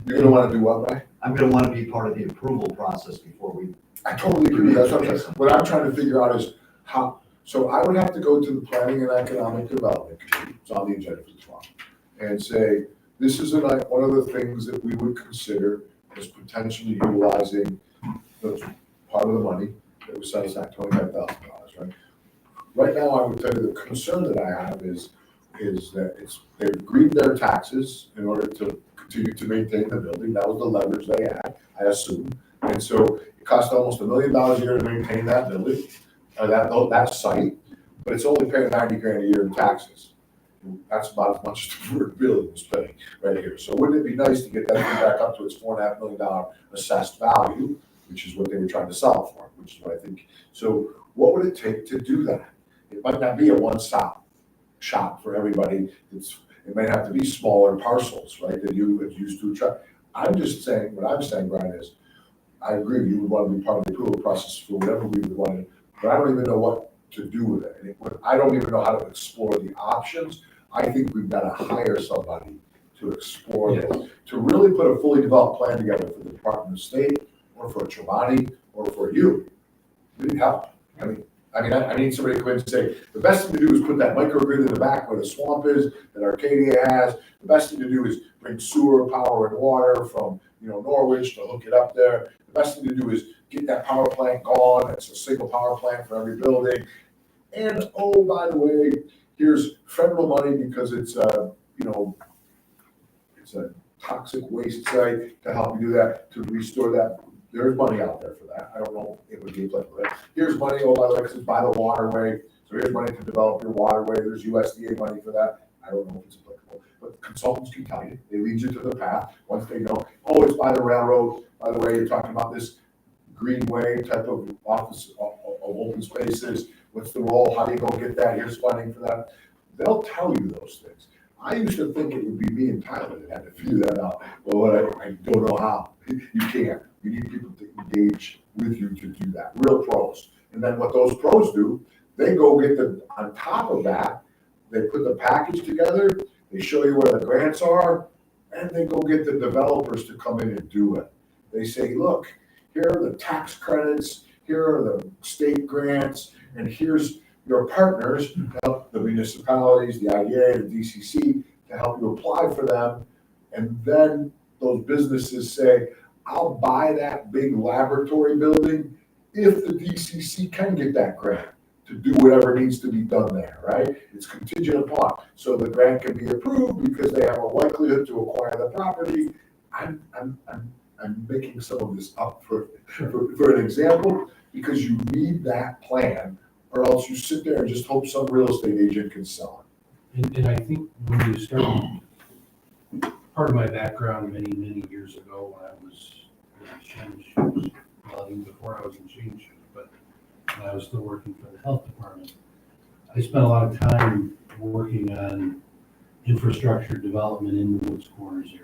Speaker 5: you're gonna want to do what, Brian?
Speaker 2: I'm gonna want to be part of the approval process before we,
Speaker 5: I totally agree, that's what I'm saying. What I'm trying to figure out is how, so I would have to go to the Planning and Economic Development Committee, it's on the agenda for tomorrow, and say, this is one of the things that we would consider as potentially utilizing the part of the money that was set aside, $25,000, right? Right now, I would tell you the concern that I have is that they've agreed their taxes in order to continue to maintain the building, that was the leverage they had, I assume, and so it cost almost $1 million a year to maintain that building, or that site, but it's only paying 90 grand a year in taxes. That's about as much as the word building is paying right here. So wouldn't it be nice to get that thing back up to its $4.5 million assessed value, which is what they were trying to sell for, which is what I think. So what would it take to do that? It might not be a one-stop shop for everybody. It might have to be smaller parcels, right, that you would use to attract. I'm just saying, what I'm saying, Brian, is I agree, you would want to be part of the approval process for whatever we would want to, but I don't even know what to do with it. And I don't even know how to explore the options. I think we've got to hire somebody to explore this, to really put a fully developed plan together for the Department of State, or for Chobani, or for you. We need help. I need somebody to come in and say, the best thing to do is put that microgrid in the back where the swamp is, that Arcadia has. The best thing to do is bring sewer, power, and water from, Norwich to hook it up there. The best thing to do is get that power plant going. It's a single power plant for every building. And, oh, by the way, here's federal money because it's a toxic waste site to help you do that, to restore that. There's money out there for that. I don't know if it would be applicable. Here's money, oh, by the way, because it's by the waterway. So here's money to develop your waterway. There's USDA money for that. I don't know if it's applicable, but consultants can tell you. They lead you to the path once they know, oh, it's by the railroad. By the way, you're talking about this greenway type of office of open spaces. What's the role? How do you go get that? Here's funding for that. They'll tell you those things. I used to think it would be me and Tyler that had to figure that out. Well, I don't know how. You can't. You need people to engage with you to do that. Real pros. And then what those pros do, they go get on top of that, they put the package together, they show you where the grants are, and they go get the developers to come in and do it. They say, look, here are the tax credits, here are the state grants, and here's your partners, the municipalities, the IDA, the DCC, to help you apply for them. And then those businesses say, I'll buy that big laboratory building if the DCC can get that grant to do whatever needs to be done there, right? It's contingent upon. So the grant can be approved because they have a likelihood to acquire the property. I'm making some of this up for an example, because you need that plan, or else you sit there and just hope some real estate agent can sell it.
Speaker 3: And I think when you start, part of my background many years ago when I was in change shoes, well, even before I was in change shoes, but when I was still working for the health department, I spent a lot of time working on infrastructure development in the Woods Corners area.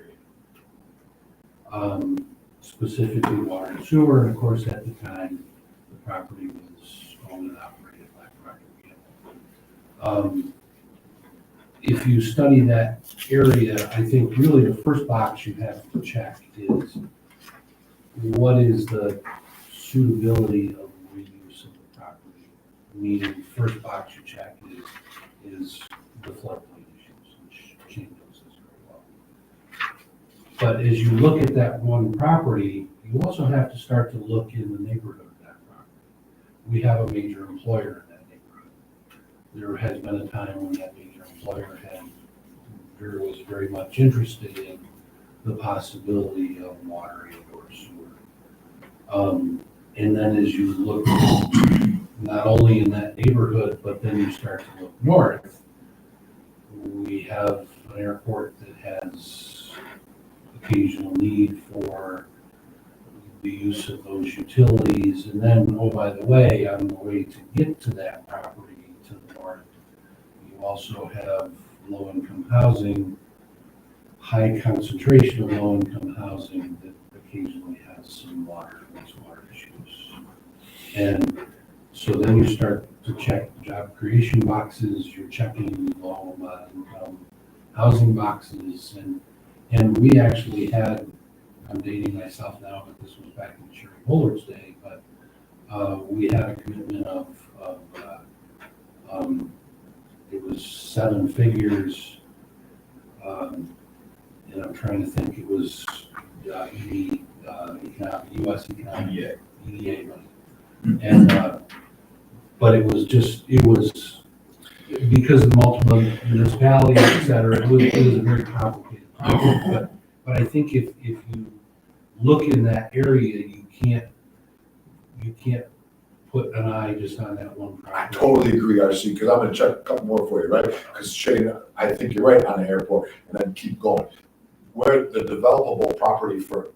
Speaker 3: Specifically water and sewer, and of course, at the time, the property was owned and operated by Procter. If you study that area, I think really the first box you have to check is what is the suitability of reuse of the property? Meaning, first box you check is the floodplain issues, which Shane knows this very well. But as you look at that one property, you also have to start to look in the neighborhood of that property. We have a major employer in that neighborhood. There has been a time when that major employer was very much interested in the possibility of water and or sewer. And then as you look not only in that neighborhood, but then you start to look north, we have an airport that has occasional need for the use of those utilities. And then, oh, by the way, on the way to get to that property to the north, you also have low-income housing, high concentration of low-income housing that occasionally has some water and wastewater issues. And so then you start to check job creation boxes, you're checking low-income housing boxes, and we actually had, I'm dating myself now, but this was back in Sherry Bullard's day, but we had a commitment of it was 7 figures, and I'm trying to think, it was U.S. economic, EDA money. And, but it was because of the multiple municipalities, et cetera, it was a very complicated project. But I think if you look in that area, you can't put an eye just on that one
Speaker 5: I
Speaker 3: project.
Speaker 5: totally agree, RC, because I'm gonna check a couple more for you, right? Because Shane, I think you're right on the airport, and then keep going. Where the developable property for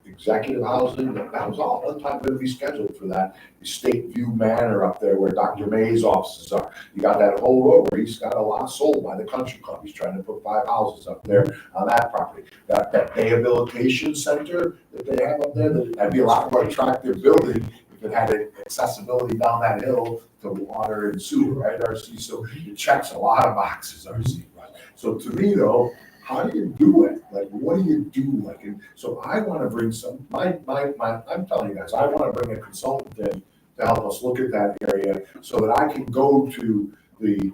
Speaker 5: executive housing, that was all one time gonna be scheduled for that. State View Manor up there where Dr. May's offices are. You got that whole road where he's got a lot sold by the country club. He's trying to put 5 houses up there on that property. That rehabilitation center that they have up there, that'd be a lot more attractive building if it had accessibility down that hill to water and sewer, right, RC? So it checks a lot of boxes, RC, right? So to me though, how do you do it? Like, what do you do? Like, and so I want to bring some, I'm telling you guys, I want to bring a consultant in to help us look at that area so that I can go to the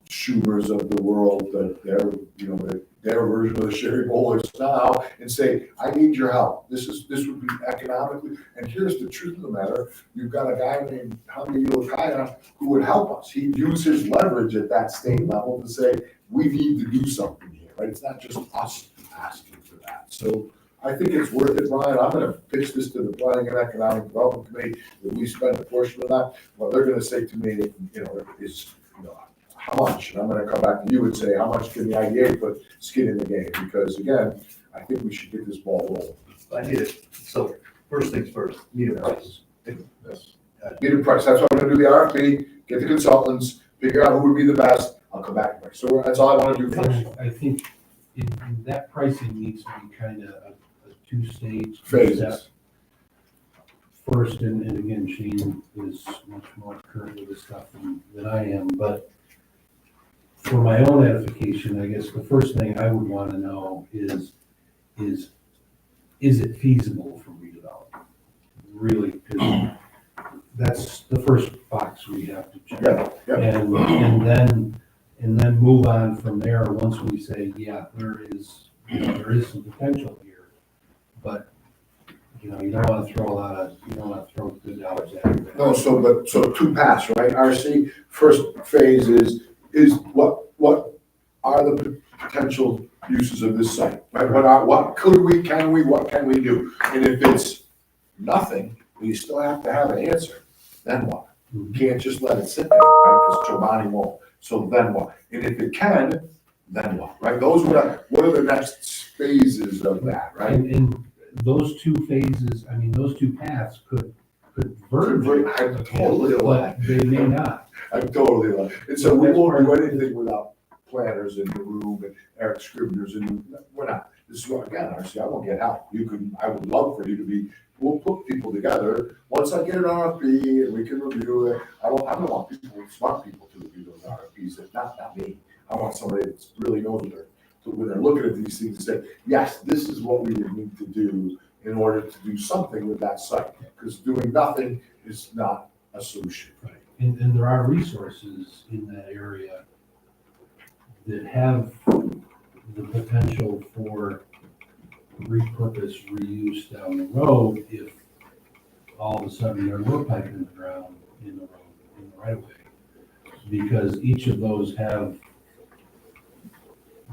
Speaker 5: Schumers of the world, their version of the Sherry Bowlers now and say, I need your help. This would be economically, and here's the truth of the matter. You've got a guy named Hamdi Lokaya who would help us. He'd use his leverage at that state level to say, we need to do something here, right? It's not just us asking for that. So I think it's worth it, Brian. I'm gonna pitch this to the Planning and Economic Development Committee that we spend a portion of that. What they're gonna say to me, is, how much? And I'm gonna come back to you and say, how much can the IDA put skin in the game? Because again, I think we should get this ball rolling.
Speaker 2: I need it. So first things first, need a price.
Speaker 5: Yes. Need a price. That's why I'm gonna do the RFP, get the consultants, figure out who would be the best. I'll come back. So that's all I wanna do first.
Speaker 3: I think that pricing needs to be kind of a 2-stage
Speaker 5: Phases.
Speaker 3: First, and again, Shane is much more current with this stuff than I am, but for my own edification, I guess the first thing I would want to know is it feasible for redevelopment? Really, because that's the first box we have to check.
Speaker 5: Yeah.
Speaker 3: And then move on from there once we say, yeah, there is some potential here, but you don't want to throw good dollars at it.
Speaker 5: No, so 2 paths, right? RC, first phase is what are the potential uses of this site, right? What can we do? And if it's nothing, we still have to have an answer. Then what? You can't just let it sit there, right? Because Giovanni won't. So then what? And if it can, then what, right? What are the next phases of that, right?
Speaker 3: And those two phases, I mean, those two paths could verge.
Speaker 5: I'm totally aligned.
Speaker 3: But they may not.
Speaker 5: I'm totally aligned. And so we won't do anything without planners in the room and Eric Scribners, and we're not. This is what, again, RC, I won't get help. I would love for you to be, we'll put people together. Once I get an RFP and we can review it, I don't want people, smart people to review those RFPs, not me. I want somebody that really knows what they're, so when they're looking at these things, say, yes, this is what we would need to do in order to do something with that site. Because doing nothing is not a solution.
Speaker 3: Right. And there are resources in that area that have the potential for repurpose, reuse down the road if all of a sudden there were pipe in the ground in the road, in the right of way. Because each of those have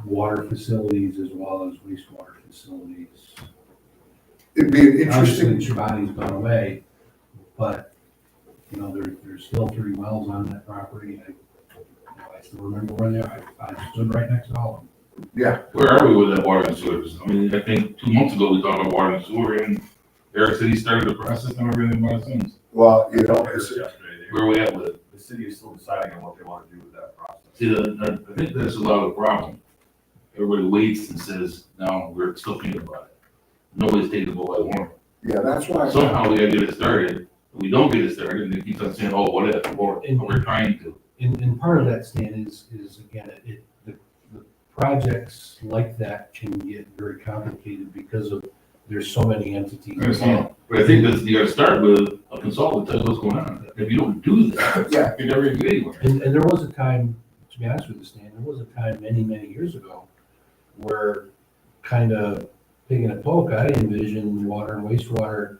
Speaker 3: water facilities as well as wastewater facilities.
Speaker 5: It'd be an
Speaker 3: Obviously,
Speaker 5: interesting,
Speaker 3: Chobani's gone away, but, you know, there's still 3 wells on that property. I still remember where they are. I stood right next to all of them.
Speaker 5: yeah,
Speaker 8: Where are we with that water and sewer? I mean, I think 2 months ago, we talked about water and sewer, and Eric said he started the process and everything by since.
Speaker 5: well, you know, it's,
Speaker 8: Where are we at with it?
Speaker 9: The city is still deciding on what they want to do with that process.
Speaker 8: See, I think that's a lot of the problem. Everybody waits and says, no, we're still thinking about it. Nobody's taking the ball by one.
Speaker 5: yeah, that's why.
Speaker 8: Somehow we gotta get it started. If we don't get it started, and they keep on saying, oh, what if, or we're trying to.
Speaker 3: And part of that, Stan, is again, the projects like that can get very complicated because of, there's so many entities involved.
Speaker 8: But I think that you gotta start with a consultant, tell us what's going on. If you don't do that,
Speaker 5: Yeah,
Speaker 8: you're never gonna get anywhere.
Speaker 3: And there was a time, to be honest with you, Stan, there was a time many, many years ago where kind of picking a poke, I envisioned water and wastewater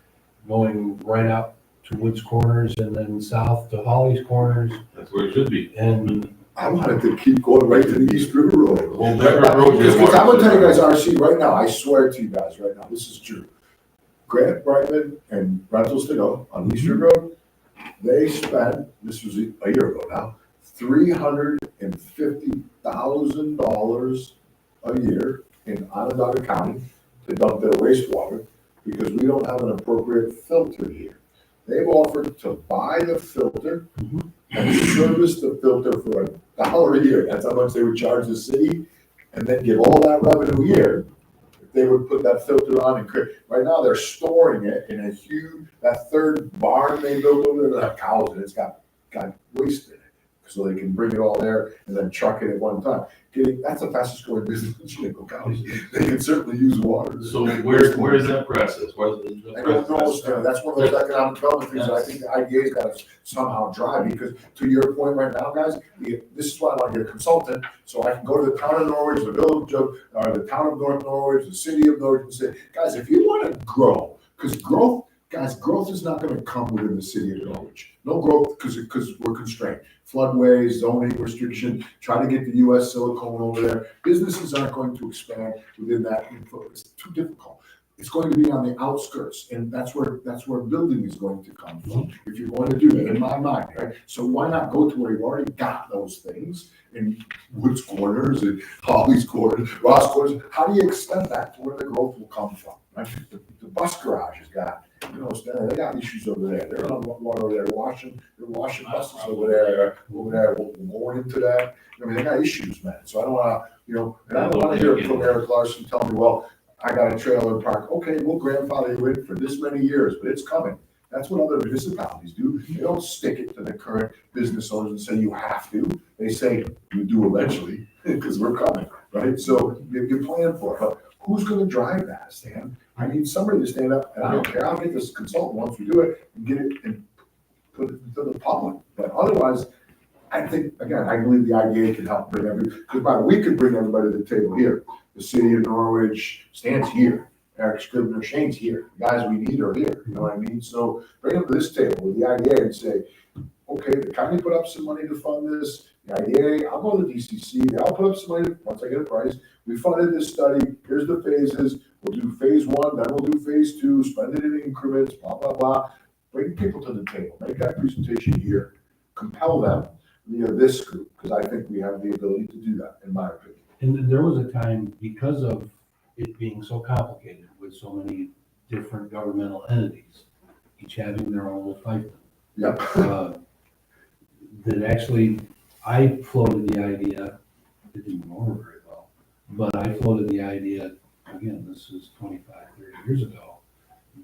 Speaker 3: going right out to Woods Corners and then south to Holly's Corners.
Speaker 8: That's where it should be.
Speaker 3: And
Speaker 5: I wanted to keep going right to the East River Road.
Speaker 8: Well, that road is
Speaker 5: Because I'm
Speaker 8: water.
Speaker 5: gonna tell you guys, RC, right now, I swear to you guys right now, this is true. Grant Brightman and Rentals to Go on East River Road, they spent, this was a year ago now, $350,000 a year in Onondaga County to dump their wastewater because we don't have an appropriate filter here. They've offered to buy the filter and service the filter for $1 a year. That's how much they would charge the city, and then give all that revenue here. If they would put that filter on and create, right now they're storing it in a huge, that third barn they built over there, they have cows and it's got waste in it. So they can bring it all there and then truck it at one time. That's the fastest growing business in Shinnecock County. They can certainly use water.
Speaker 8: So where is that process? Where's the
Speaker 5: I don't know, Stan, that's one of those economic development things that I think the IDA's got to somehow drive, because to your point right now, guys, this is why I want to get a consultant, so I can go to the town of Norwich, the village of, or the town of North Norwich, the city of Norwich, and say, guys, if you want to grow, because growth is not going to come within the city of Norwich. No growth, because we're constrained. Floodways, zoning restriction, trying to get the US silicone over there. Businesses aren't going to expand within that. It's too difficult. It's going to be on the outskirts, and that's where building is going to come from, if you're going to do that, in my mind, right? So why not go to where you've already got those things in Woods Corners and Holly's Corners, Ross Corners? How do you extend that to where the growth will come from, right? The bus garage has got, Stan, they got issues over there. They're on water over there, they're washing buses over there, going into that. I mean, they got issues, man. So I don't want to, and I don't want to hear from Eric Larson tell me, well, I got a trailer park. Okay, we'll grandfather you in for this many years, but it's coming. That's what other municipalities do. They don't stick it to the current business owners and say you have to. They say you do eventually because we're coming, right? So you plan for it. But who's going to drive that, Stan? I need somebody to stand up, and I don't care. I'll get this consultant once we do it and get it and put it to the public. But otherwise, I think, again, I believe the IDA can help bring because we could bring everybody to the table here. The city of Norwich stands here. Eric Scribner, Shane's here. The guys we need are here. You know what I mean? So bring them to this table with the IDA and say, okay, the county put up some money to fund this. The IDA, I'll go to the DCC. They'll put up some money once I get a price. We funded this study. Here's the phases. We'll do phase 1, then we'll do phase 2, spend it in increments, blah, blah, blah. Bring people to the table. Make that presentation here. Compel them. via this group, because I think we have the ability to do that, in my opinion.
Speaker 3: And there was a time, because of it being so complicated with so many different governmental entities, each having their own little fiefdom,
Speaker 5: Yep.
Speaker 3: that actually, I floated the idea, it didn't go over very well, but I floated the idea, again, this is 25, 30 years ago,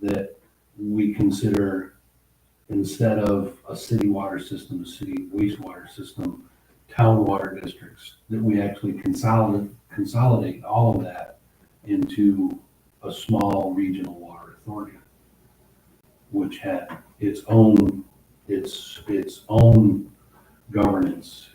Speaker 3: that we consider, instead of a city water system, a city wastewater system, town water districts, that we actually consolidate all of that into a small regional water authority, which had its own governance,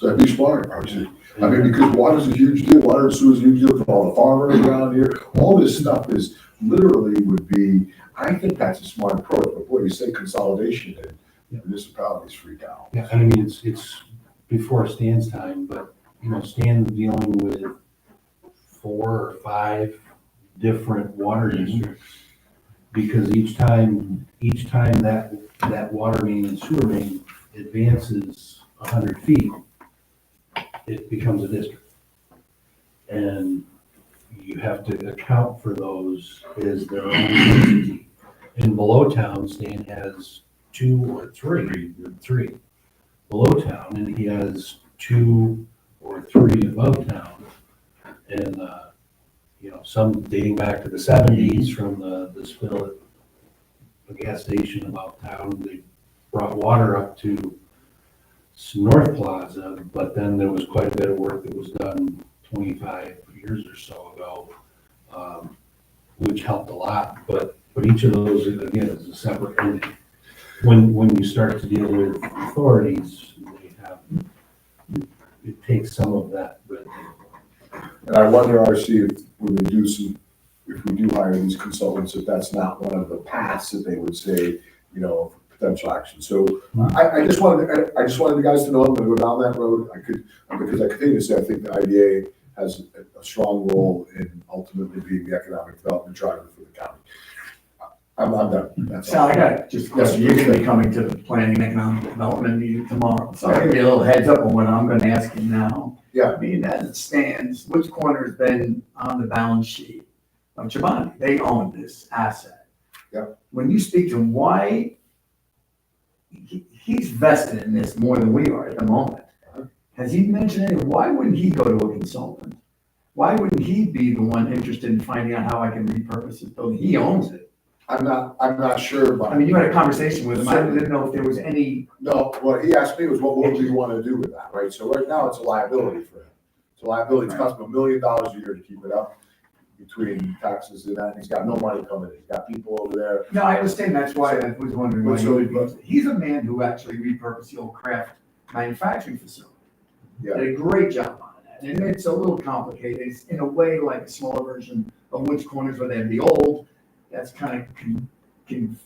Speaker 5: That'd be smart, actually. I mean, because water's a huge deal, water and sewer's a huge deal for all the farmers around here. All this stuff is, literally would be, I think that's a smart approach, but boy, you say consolidation, and municipalities freak out.
Speaker 3: Yeah, and I mean, it's before Stan's time, but, you know, Stan's dealing with 4 or 5 different water districts. Because each time that water main and sewer main advances 100 feet, it becomes a district. And you have to account for those as their own entity. In below town, Stan has 2 or 3 below town, and he has 2 or 3 above town. And, you know, some dating back to the 70s from the spill at the gas station above town, they brought water up to North Plaza, but then there was quite a bit of work that was done 25 years or so ago, which helped a lot, but each of those, again, is a separate entity. When you start to deal with authorities, it takes some of that red tape.
Speaker 5: And I wonder, RC, if when we do if we do hire these consultants, if that's not one of the paths that they would say, you know, potential action. So I just wanted the guys to know I'm gonna go down that road. Because I continue to say, I think the IDA has a strong role in ultimately being the economic development driver for the county. I'm done. That's
Speaker 7: So
Speaker 5: all.
Speaker 7: I got just, you're gonna be coming to the planning and economic development meeting tomorrow, so I'll give you a little heads up on what I'm gonna ask you now.
Speaker 5: Yeah.
Speaker 7: I mean, as it stands, which corner's been on the balance sheet of Chobani? They own this asset.
Speaker 5: Yeah.
Speaker 7: When you speak to him, why, he's vested in this more than we are at the moment. Has he mentioned it? Why wouldn't he go to a consultant? Why wouldn't he be the one interested in finding out how I can repurpose this building? He owns it.
Speaker 5: I'm not sure, but.
Speaker 7: I mean, you had a conversation with him. I didn't know if there was any.
Speaker 5: No, what he asked me was, what do you want to do with that, right? So right now, it's a liability for him. It's a liability, it's cost him $1 million a year to keep it up between taxes and that, and he's got no money coming in. He's got people over there.
Speaker 7: No, I understand. That's why I was wondering why he would be. He's a man who actually repurposed the old Kraft manufacturing facility.
Speaker 5: Yeah.
Speaker 7: Did a great job on that. And it's a little complicated. It's in a way like a smaller version of Woods Corners where they have the old, that's kind of can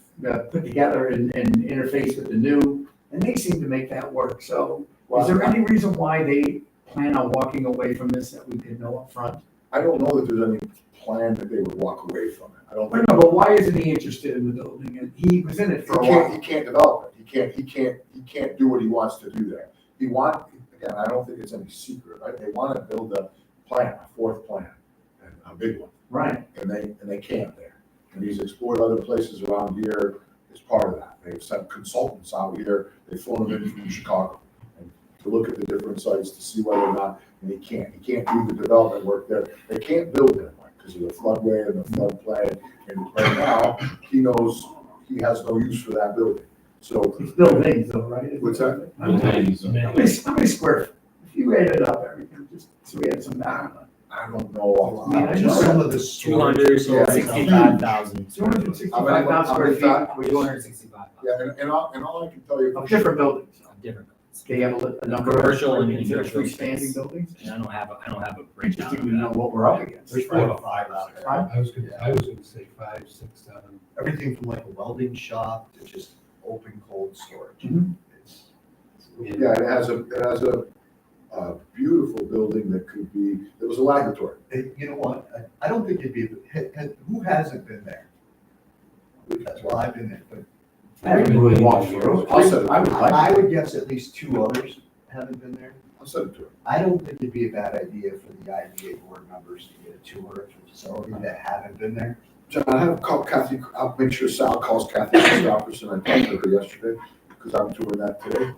Speaker 7: put together and interface with the new, and they seem to make that work. So is there any reason why they plan on walking away from this that we could know up front?
Speaker 5: I don't know that there's any plan that they would walk away from it. I don't
Speaker 7: No,
Speaker 5: think.
Speaker 7: no, but why isn't he interested in the building? And he was in it for a while.
Speaker 5: He can't develop it. He can't do what he wants to do there. Again, I don't think it's any secret, right? They want to build a fourth plant, and a big one.
Speaker 7: Right.
Speaker 5: And they can't there. And he's explored other places around here as part of that. They've sent consultants out here, they've flown them in from Chicago and to look at the different sites to see whether or not, and he can't do the development work there. They can't build there because of the floodway and the floodplain. And right now, he knows he has no use for that building. So.
Speaker 7: It's buildings though, right?
Speaker 5: What's that?
Speaker 7: How many square feet? If you added up everything, just so we had some data.
Speaker 5: I don't know.
Speaker 7: I mean, I
Speaker 2: Just
Speaker 7: know
Speaker 2: some of the.
Speaker 4: 265,000.
Speaker 7: 265,000 square feet.
Speaker 4: 265,000.
Speaker 5: Yeah, and all I can tell you.
Speaker 7: Of different buildings.
Speaker 4: Different.
Speaker 7: They have a number of.
Speaker 4: Commercial and
Speaker 7: consider
Speaker 4: industrial
Speaker 7: freestanding
Speaker 4: space.
Speaker 7: buildings.
Speaker 4: And I don't have a
Speaker 7: We
Speaker 4: breakdown
Speaker 7: just
Speaker 4: of
Speaker 7: even know
Speaker 4: that.
Speaker 7: what we're up against.
Speaker 2: There's probably about 5 out there.
Speaker 7: Five?
Speaker 3: I was gonna say 5, 6, 7.
Speaker 2: Everything from like a welding shop to just open cold storage.
Speaker 7: Mhm.
Speaker 5: Yeah, it has a beautiful building that could be, it was a laboratory.
Speaker 2: You know what, I don't think it'd be, who hasn't been there? Well, I've been there, but
Speaker 7: I haven't really walked through it.
Speaker 5: I'll set it.
Speaker 7: I would like.
Speaker 2: I would guess at least 2 others. haven't been there.
Speaker 5: I'll send it to her.
Speaker 2: I don't think it'd be a bad idea for the IDA board members to get a tour of the facility that haven't been there.
Speaker 5: John, I have called Kathy, I'll make sure Sal calls Kathy Christopherson. I talked to her yesterday, because I'm touring that today,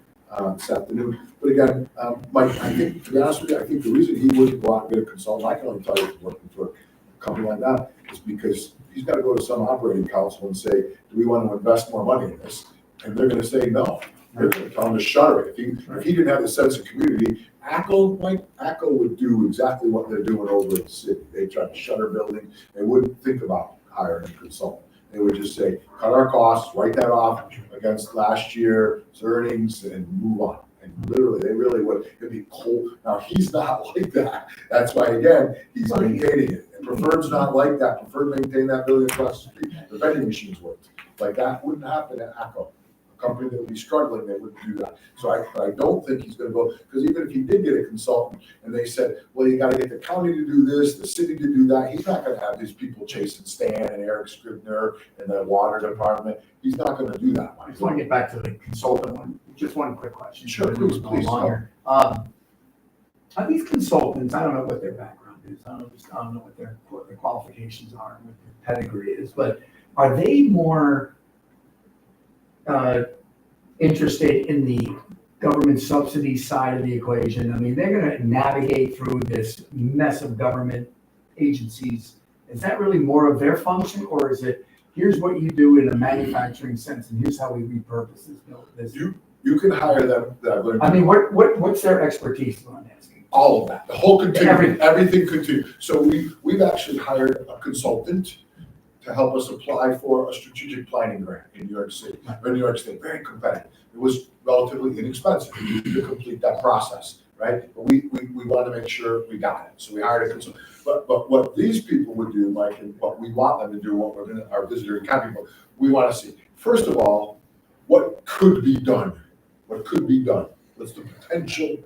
Speaker 5: this afternoon. But again, Mike, I think, to be honest with you, I think the reason he wouldn't go out and get a consultant, I can only tell you from working for a company like that, is because he's got to go to some operating council and say, do we want to invest more money in this? And they're going to say no. They're going to tell him to shutter it. If he didn't have the sense of community, ACO would do exactly what they're doing over at the city. They try to shutter buildings. They wouldn't think about hiring a consultant. They would just say, cut our costs, write that off against last year's earnings and move on. And literally, they really would. It'd be cold. Now, he's not like that. That's why, again, he's maintaining it. And Preferred's not like that. Preferred maintain that building across the street. The vending machines worked. Like that wouldn't happen at ACO. Company that would be struggling, they wouldn't do that. So I don't think he's gonna go, because even if he did get a consultant and they said, well, you gotta get the county to do this, the city to do that, he's not gonna have these people chasing Stan and Eric Scribner and the water department. He's not gonna do that,
Speaker 7: I
Speaker 5: Mike.
Speaker 7: just want to get back to the consultant one, just one quick question.
Speaker 5: Sure, please.
Speaker 7: Are these consultants, I don't know what their background is, I don't know what their qualifications are, and what their pedigree is, but are they more interested in the government subsidy side of the equation? I mean, they're gonna navigate through this mess of government agencies. Is that really more of their function, or is it, here's what you do in a manufacturing sense, and here's how we repurpose this?
Speaker 5: You can hire them,
Speaker 7: I mean, what's their expertise, is what I'm asking?
Speaker 5: all of that, the whole continuum,
Speaker 7: Everything.
Speaker 5: everything continues. So we've actually hired a consultant to help us apply for a strategic planning grant in New York City, or New York State, very competitive. It was relatively inexpensive to complete that process, right? But we wanted to make sure we got it, so we hired a consultant. But what these people would do, Mike, and what we want them to do, what we're gonna, our visitor and county people, we wanna see, first of all, what could be done? What could be done? What's the potential?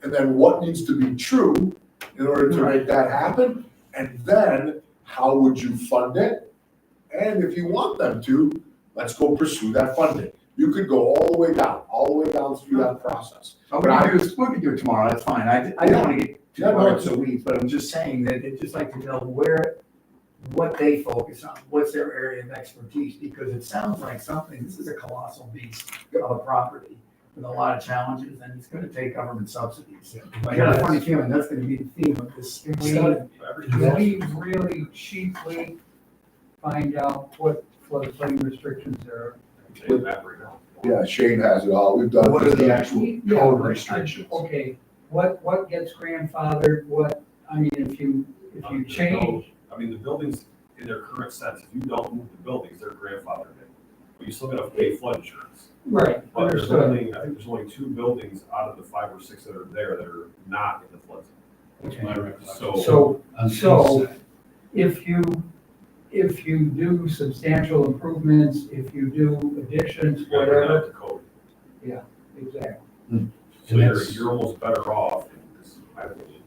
Speaker 5: And then what needs to be true in order to make that happen? And then how would you fund it? And if you want them to, let's go pursue that funding. You could go all the way down through that process.
Speaker 7: We can do it tomorrow, that's fine. I don't want to get too far into the weeds, but I'm just saying that I'd just like to know what they focus on, what's their area of expertise, because it sounds like this is a colossal beast of a property with a lot of challenges, and it's gonna take government subsidies. I got a funny feeling that's gonna be the theme of this study.
Speaker 10: Can we really cheaply find out what floodplain restrictions there are?
Speaker 9: Take that right now.
Speaker 5: Yeah, Shane has it all. We've done.
Speaker 2: What are the actual
Speaker 10: Yeah,
Speaker 2: code
Speaker 10: but
Speaker 2: restrictions?
Speaker 10: Okay, what gets grandfathered, I mean, if you change,
Speaker 9: I mean, the buildings in their current sense, if you don't move the buildings, they're grandfathered in. But you still gotta pay flood insurance.
Speaker 10: right,
Speaker 9: But there's
Speaker 10: understood.
Speaker 9: only, I think there's only 2 buildings out of the 5 or 6 that are there that are not in the flood zone.
Speaker 3: That's my recollection.
Speaker 9: So,
Speaker 10: So if you do substantial improvements, if you do additions,
Speaker 9: you gotta bring that
Speaker 10: whatever,
Speaker 9: up to code.
Speaker 10: exactly.
Speaker 9: So you're almost better off, in this, my opinion,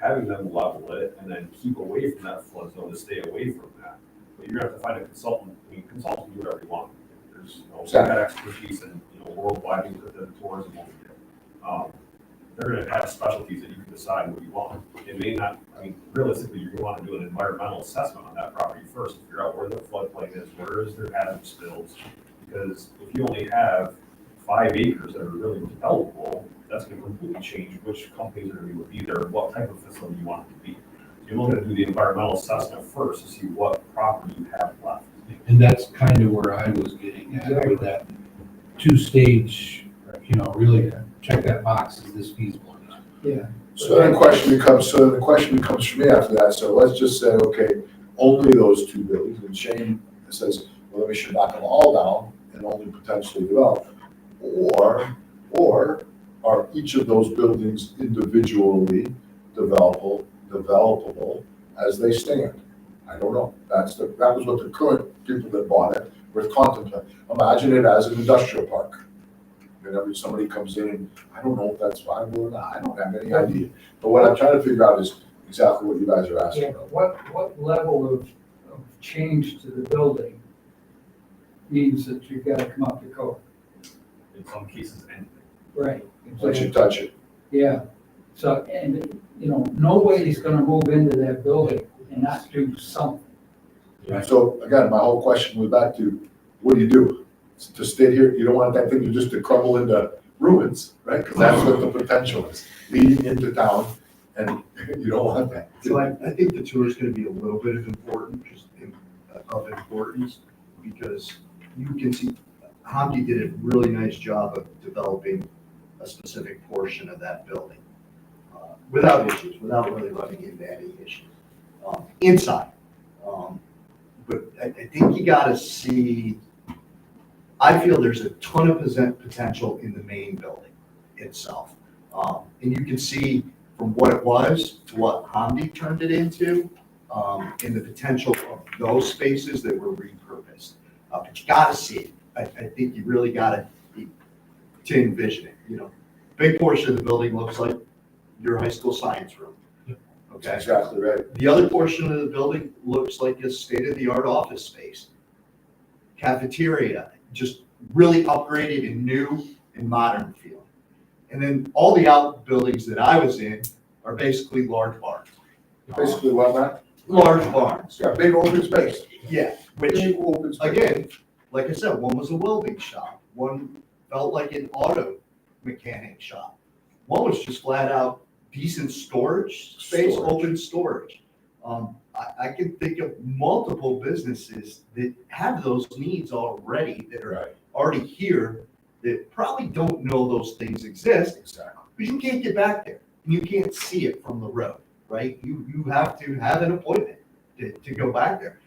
Speaker 9: having them level it and then keep away from that flood zone to stay away from that. But you're gonna have to find a consultant, consultant do whatever you want. There's, that expertise in, worldwide, you put the tourism over here. They're gonna have specialties that you can decide what you want. It may not, realistically, you're gonna wanna do an environmental assessment on that property first, figure out where the floodplain is, where is there hazard spills. Because if you only have 5 acres that are really developable, that's gonna completely change which companies are gonna be there, and what type of facility you want it to be. You're only gonna do the environmental assessment first to see what property you have left.
Speaker 3: And that's kind of where I was getting at with that 2-stage, really check that box, is this feasible?
Speaker 10: Yeah.
Speaker 5: So then the question becomes for me after that, so let's just say, okay, only those 2 buildings, and Shane says, well, then we should knock them all down and only potentially develop. Or are each of those buildings individually developable as they stand? I don't know. That was what the current people that bought it were contemplating. Imagine it as an industrial park. Whenever somebody comes in, and I don't know if that's viable or not, I don't have any idea. But what I'm trying to figure out is exactly what you guys are asking
Speaker 10: Yeah,
Speaker 5: about.
Speaker 10: what level of change to the building means that you've got to come up to code?
Speaker 9: In some cases, anything.
Speaker 10: Right.
Speaker 5: Once you touch it.
Speaker 10: Yeah, so, and, you know, nobody's gonna move into that building and not do something.
Speaker 5: So again, my whole question was back to, what do you do? To stay here, you don't want that thing to crumble into ruins, right? Because that's what the potential is, leading into town, and you don't want that.
Speaker 2: So I think the tour is gonna be a little bit of importance, because you can see, Hamdi did a really nice job of developing a specific portion of that building, without issues, without really running into any issues, inside. But I think you gotta see, I feel there's a ton of potential in the main building itself. And you can see from what it was to what Hamdi turned it into, and the potential of those spaces that were repurposed. But you gotta see it. I think you really gotta to envision it, you know. Big portion of the building looks like your high school science room. Okay.
Speaker 5: That's exactly right.
Speaker 2: The other portion of the building looks like a state-of-the-art office space. Cafeteria, just really upgraded and new and modern feeling. And then all the outbuildings that I was in are basically large barns.
Speaker 5: Basically what, Matt?
Speaker 2: Large barns,
Speaker 5: Yeah, big open space.
Speaker 2: yeah, which,
Speaker 5: Big open space.
Speaker 2: again, like I said, one was a welding shop, one felt like an auto mechanic shop. One was just flat out decent storage space,
Speaker 5: Storage.
Speaker 2: open storage. I can think of multiple businesses that have those needs already, that are
Speaker 5: Right,
Speaker 2: already here, that probably don't know those things exist,
Speaker 5: exactly.
Speaker 2: because you can't get back there, and you can't see it from the road, right? You have to have an appointment to go back there.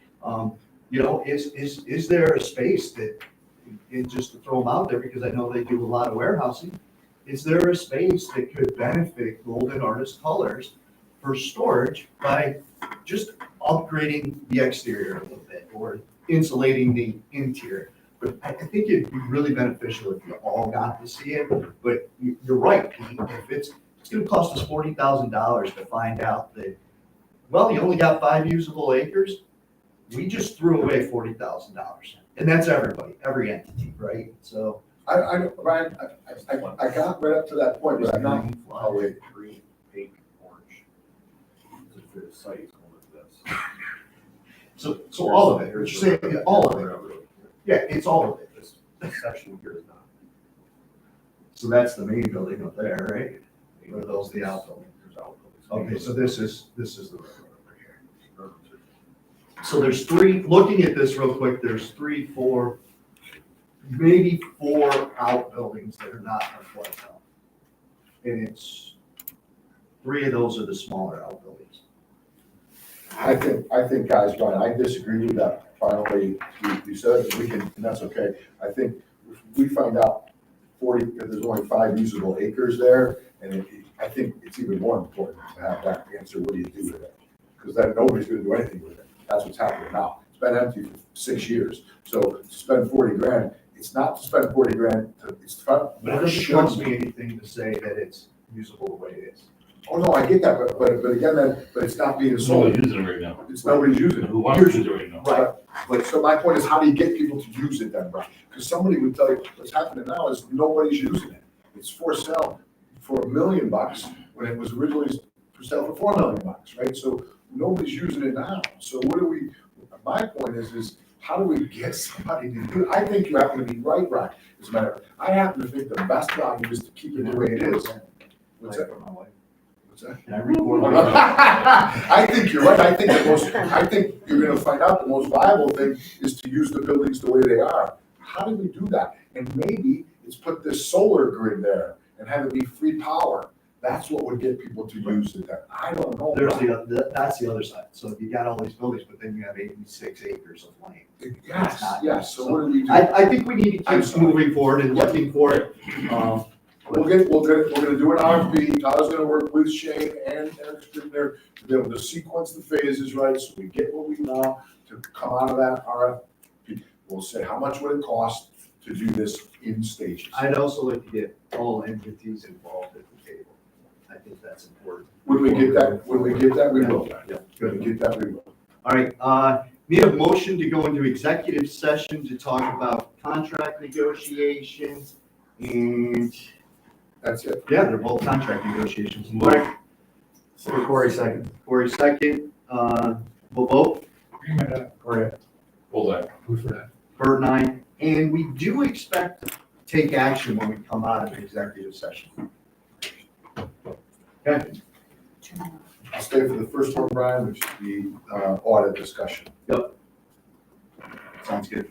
Speaker 2: You know, is there a space that, and just to throw them out there, because I know they do a lot of warehousing, is there a space that could benefit Golden Artist Colors for storage by just upgrading the exterior a little bit, or insulating the interior? But I think it'd be really beneficial if you all got to see it. But you're right, Pete, if it's gonna cost us $40,000 to find out that, well, you only got 5 usable acres, we just threw away $40,000. And that's everybody, every entity, right? So.
Speaker 5: Ryan, I got right up to that point, but I'm not, oh, wait.
Speaker 9: Green, pink, orange. To fit a site is going to this.
Speaker 2: So all of it, or just say, all of it. Yeah, it's all of it.
Speaker 9: This section here is not.
Speaker 2: So that's the main building up there, right? Or are those the outbuildings?
Speaker 9: There's outbuildings.
Speaker 2: Okay, so this is the road over here. So there's three, looking at this real quick, there's 3, 4, maybe 4 outbuildings that are not in a flood zone. And it's, 3 of those are the smaller outbuildings.
Speaker 5: I think, guys, Brian, I disagree with that final way you said it, we can, and that's okay. I think if we find out 40, if there's only 5 usable acres there, and I think it's even more important to have that answer, what do you do with it? Because then nobody's gonna do anything with it. That's what's happening now. It's been empty for 6 years. So to spend 40 grand, it's not to spend 40 grand, it's fun.
Speaker 2: But it doesn't cost me anything to say that it's usable the way it is.
Speaker 5: Oh, no, I get that, but again, but it's not being
Speaker 8: Nobody's
Speaker 5: sold.
Speaker 8: using it right now.
Speaker 5: It's nobody's using it.
Speaker 8: Who wants to use it right now?
Speaker 2: Right.
Speaker 5: But so my point is, how do you get people to use it then, Brian? Because somebody would tell you, what's happening now is nobody's using it. It's for sale for $1 million when it was originally for sale for $4 million, right? So nobody's using it now. So what do we, my point is how do we get somebody to do it? I think you happen to be right, Brian. As a matter of fact, I happen to think the best value is to keep it the way it is. What's that? What's that?
Speaker 2: Can I record?
Speaker 5: I think you're right. I think you're gonna find out the most viable thing is to use the buildings the way they are. How do we do that? And maybe it's put this solar grid there and have it be free power. That's what would get people to use it then. I don't know.
Speaker 2: That's the other side. So you got all these buildings, but then you have 86 acres of land.
Speaker 5: Yes. So what do we do?
Speaker 2: I think we need to keep moving forward and looking for it.
Speaker 5: We're gonna do an RFP. Tyler's gonna work with Shane and Eric Scribner to be able to sequence the phases, right? So we get what we want to come out of that RFP. We'll say, how much would it cost to do this in stages?
Speaker 2: I'd also like to get all entities involved at the table. I think that's important.
Speaker 5: When we get that, we will.
Speaker 2: Yeah.
Speaker 5: When we get that, we will.
Speaker 2: All right, need a motion to go into executive session to talk about contract negotiations and
Speaker 5: That's it.
Speaker 2: Yeah, they're both contract negotiations.
Speaker 7: So Corey second.
Speaker 2: Corey second, we'll vote.
Speaker 7: Corey.
Speaker 8: Hold on.
Speaker 3: Who's for that?
Speaker 2: Bert and I, and we do expect to take action when we come out of the executive session. Okay,
Speaker 5: I'll stay for the first one, Brian, which is the audit discussion.
Speaker 2: sounds good.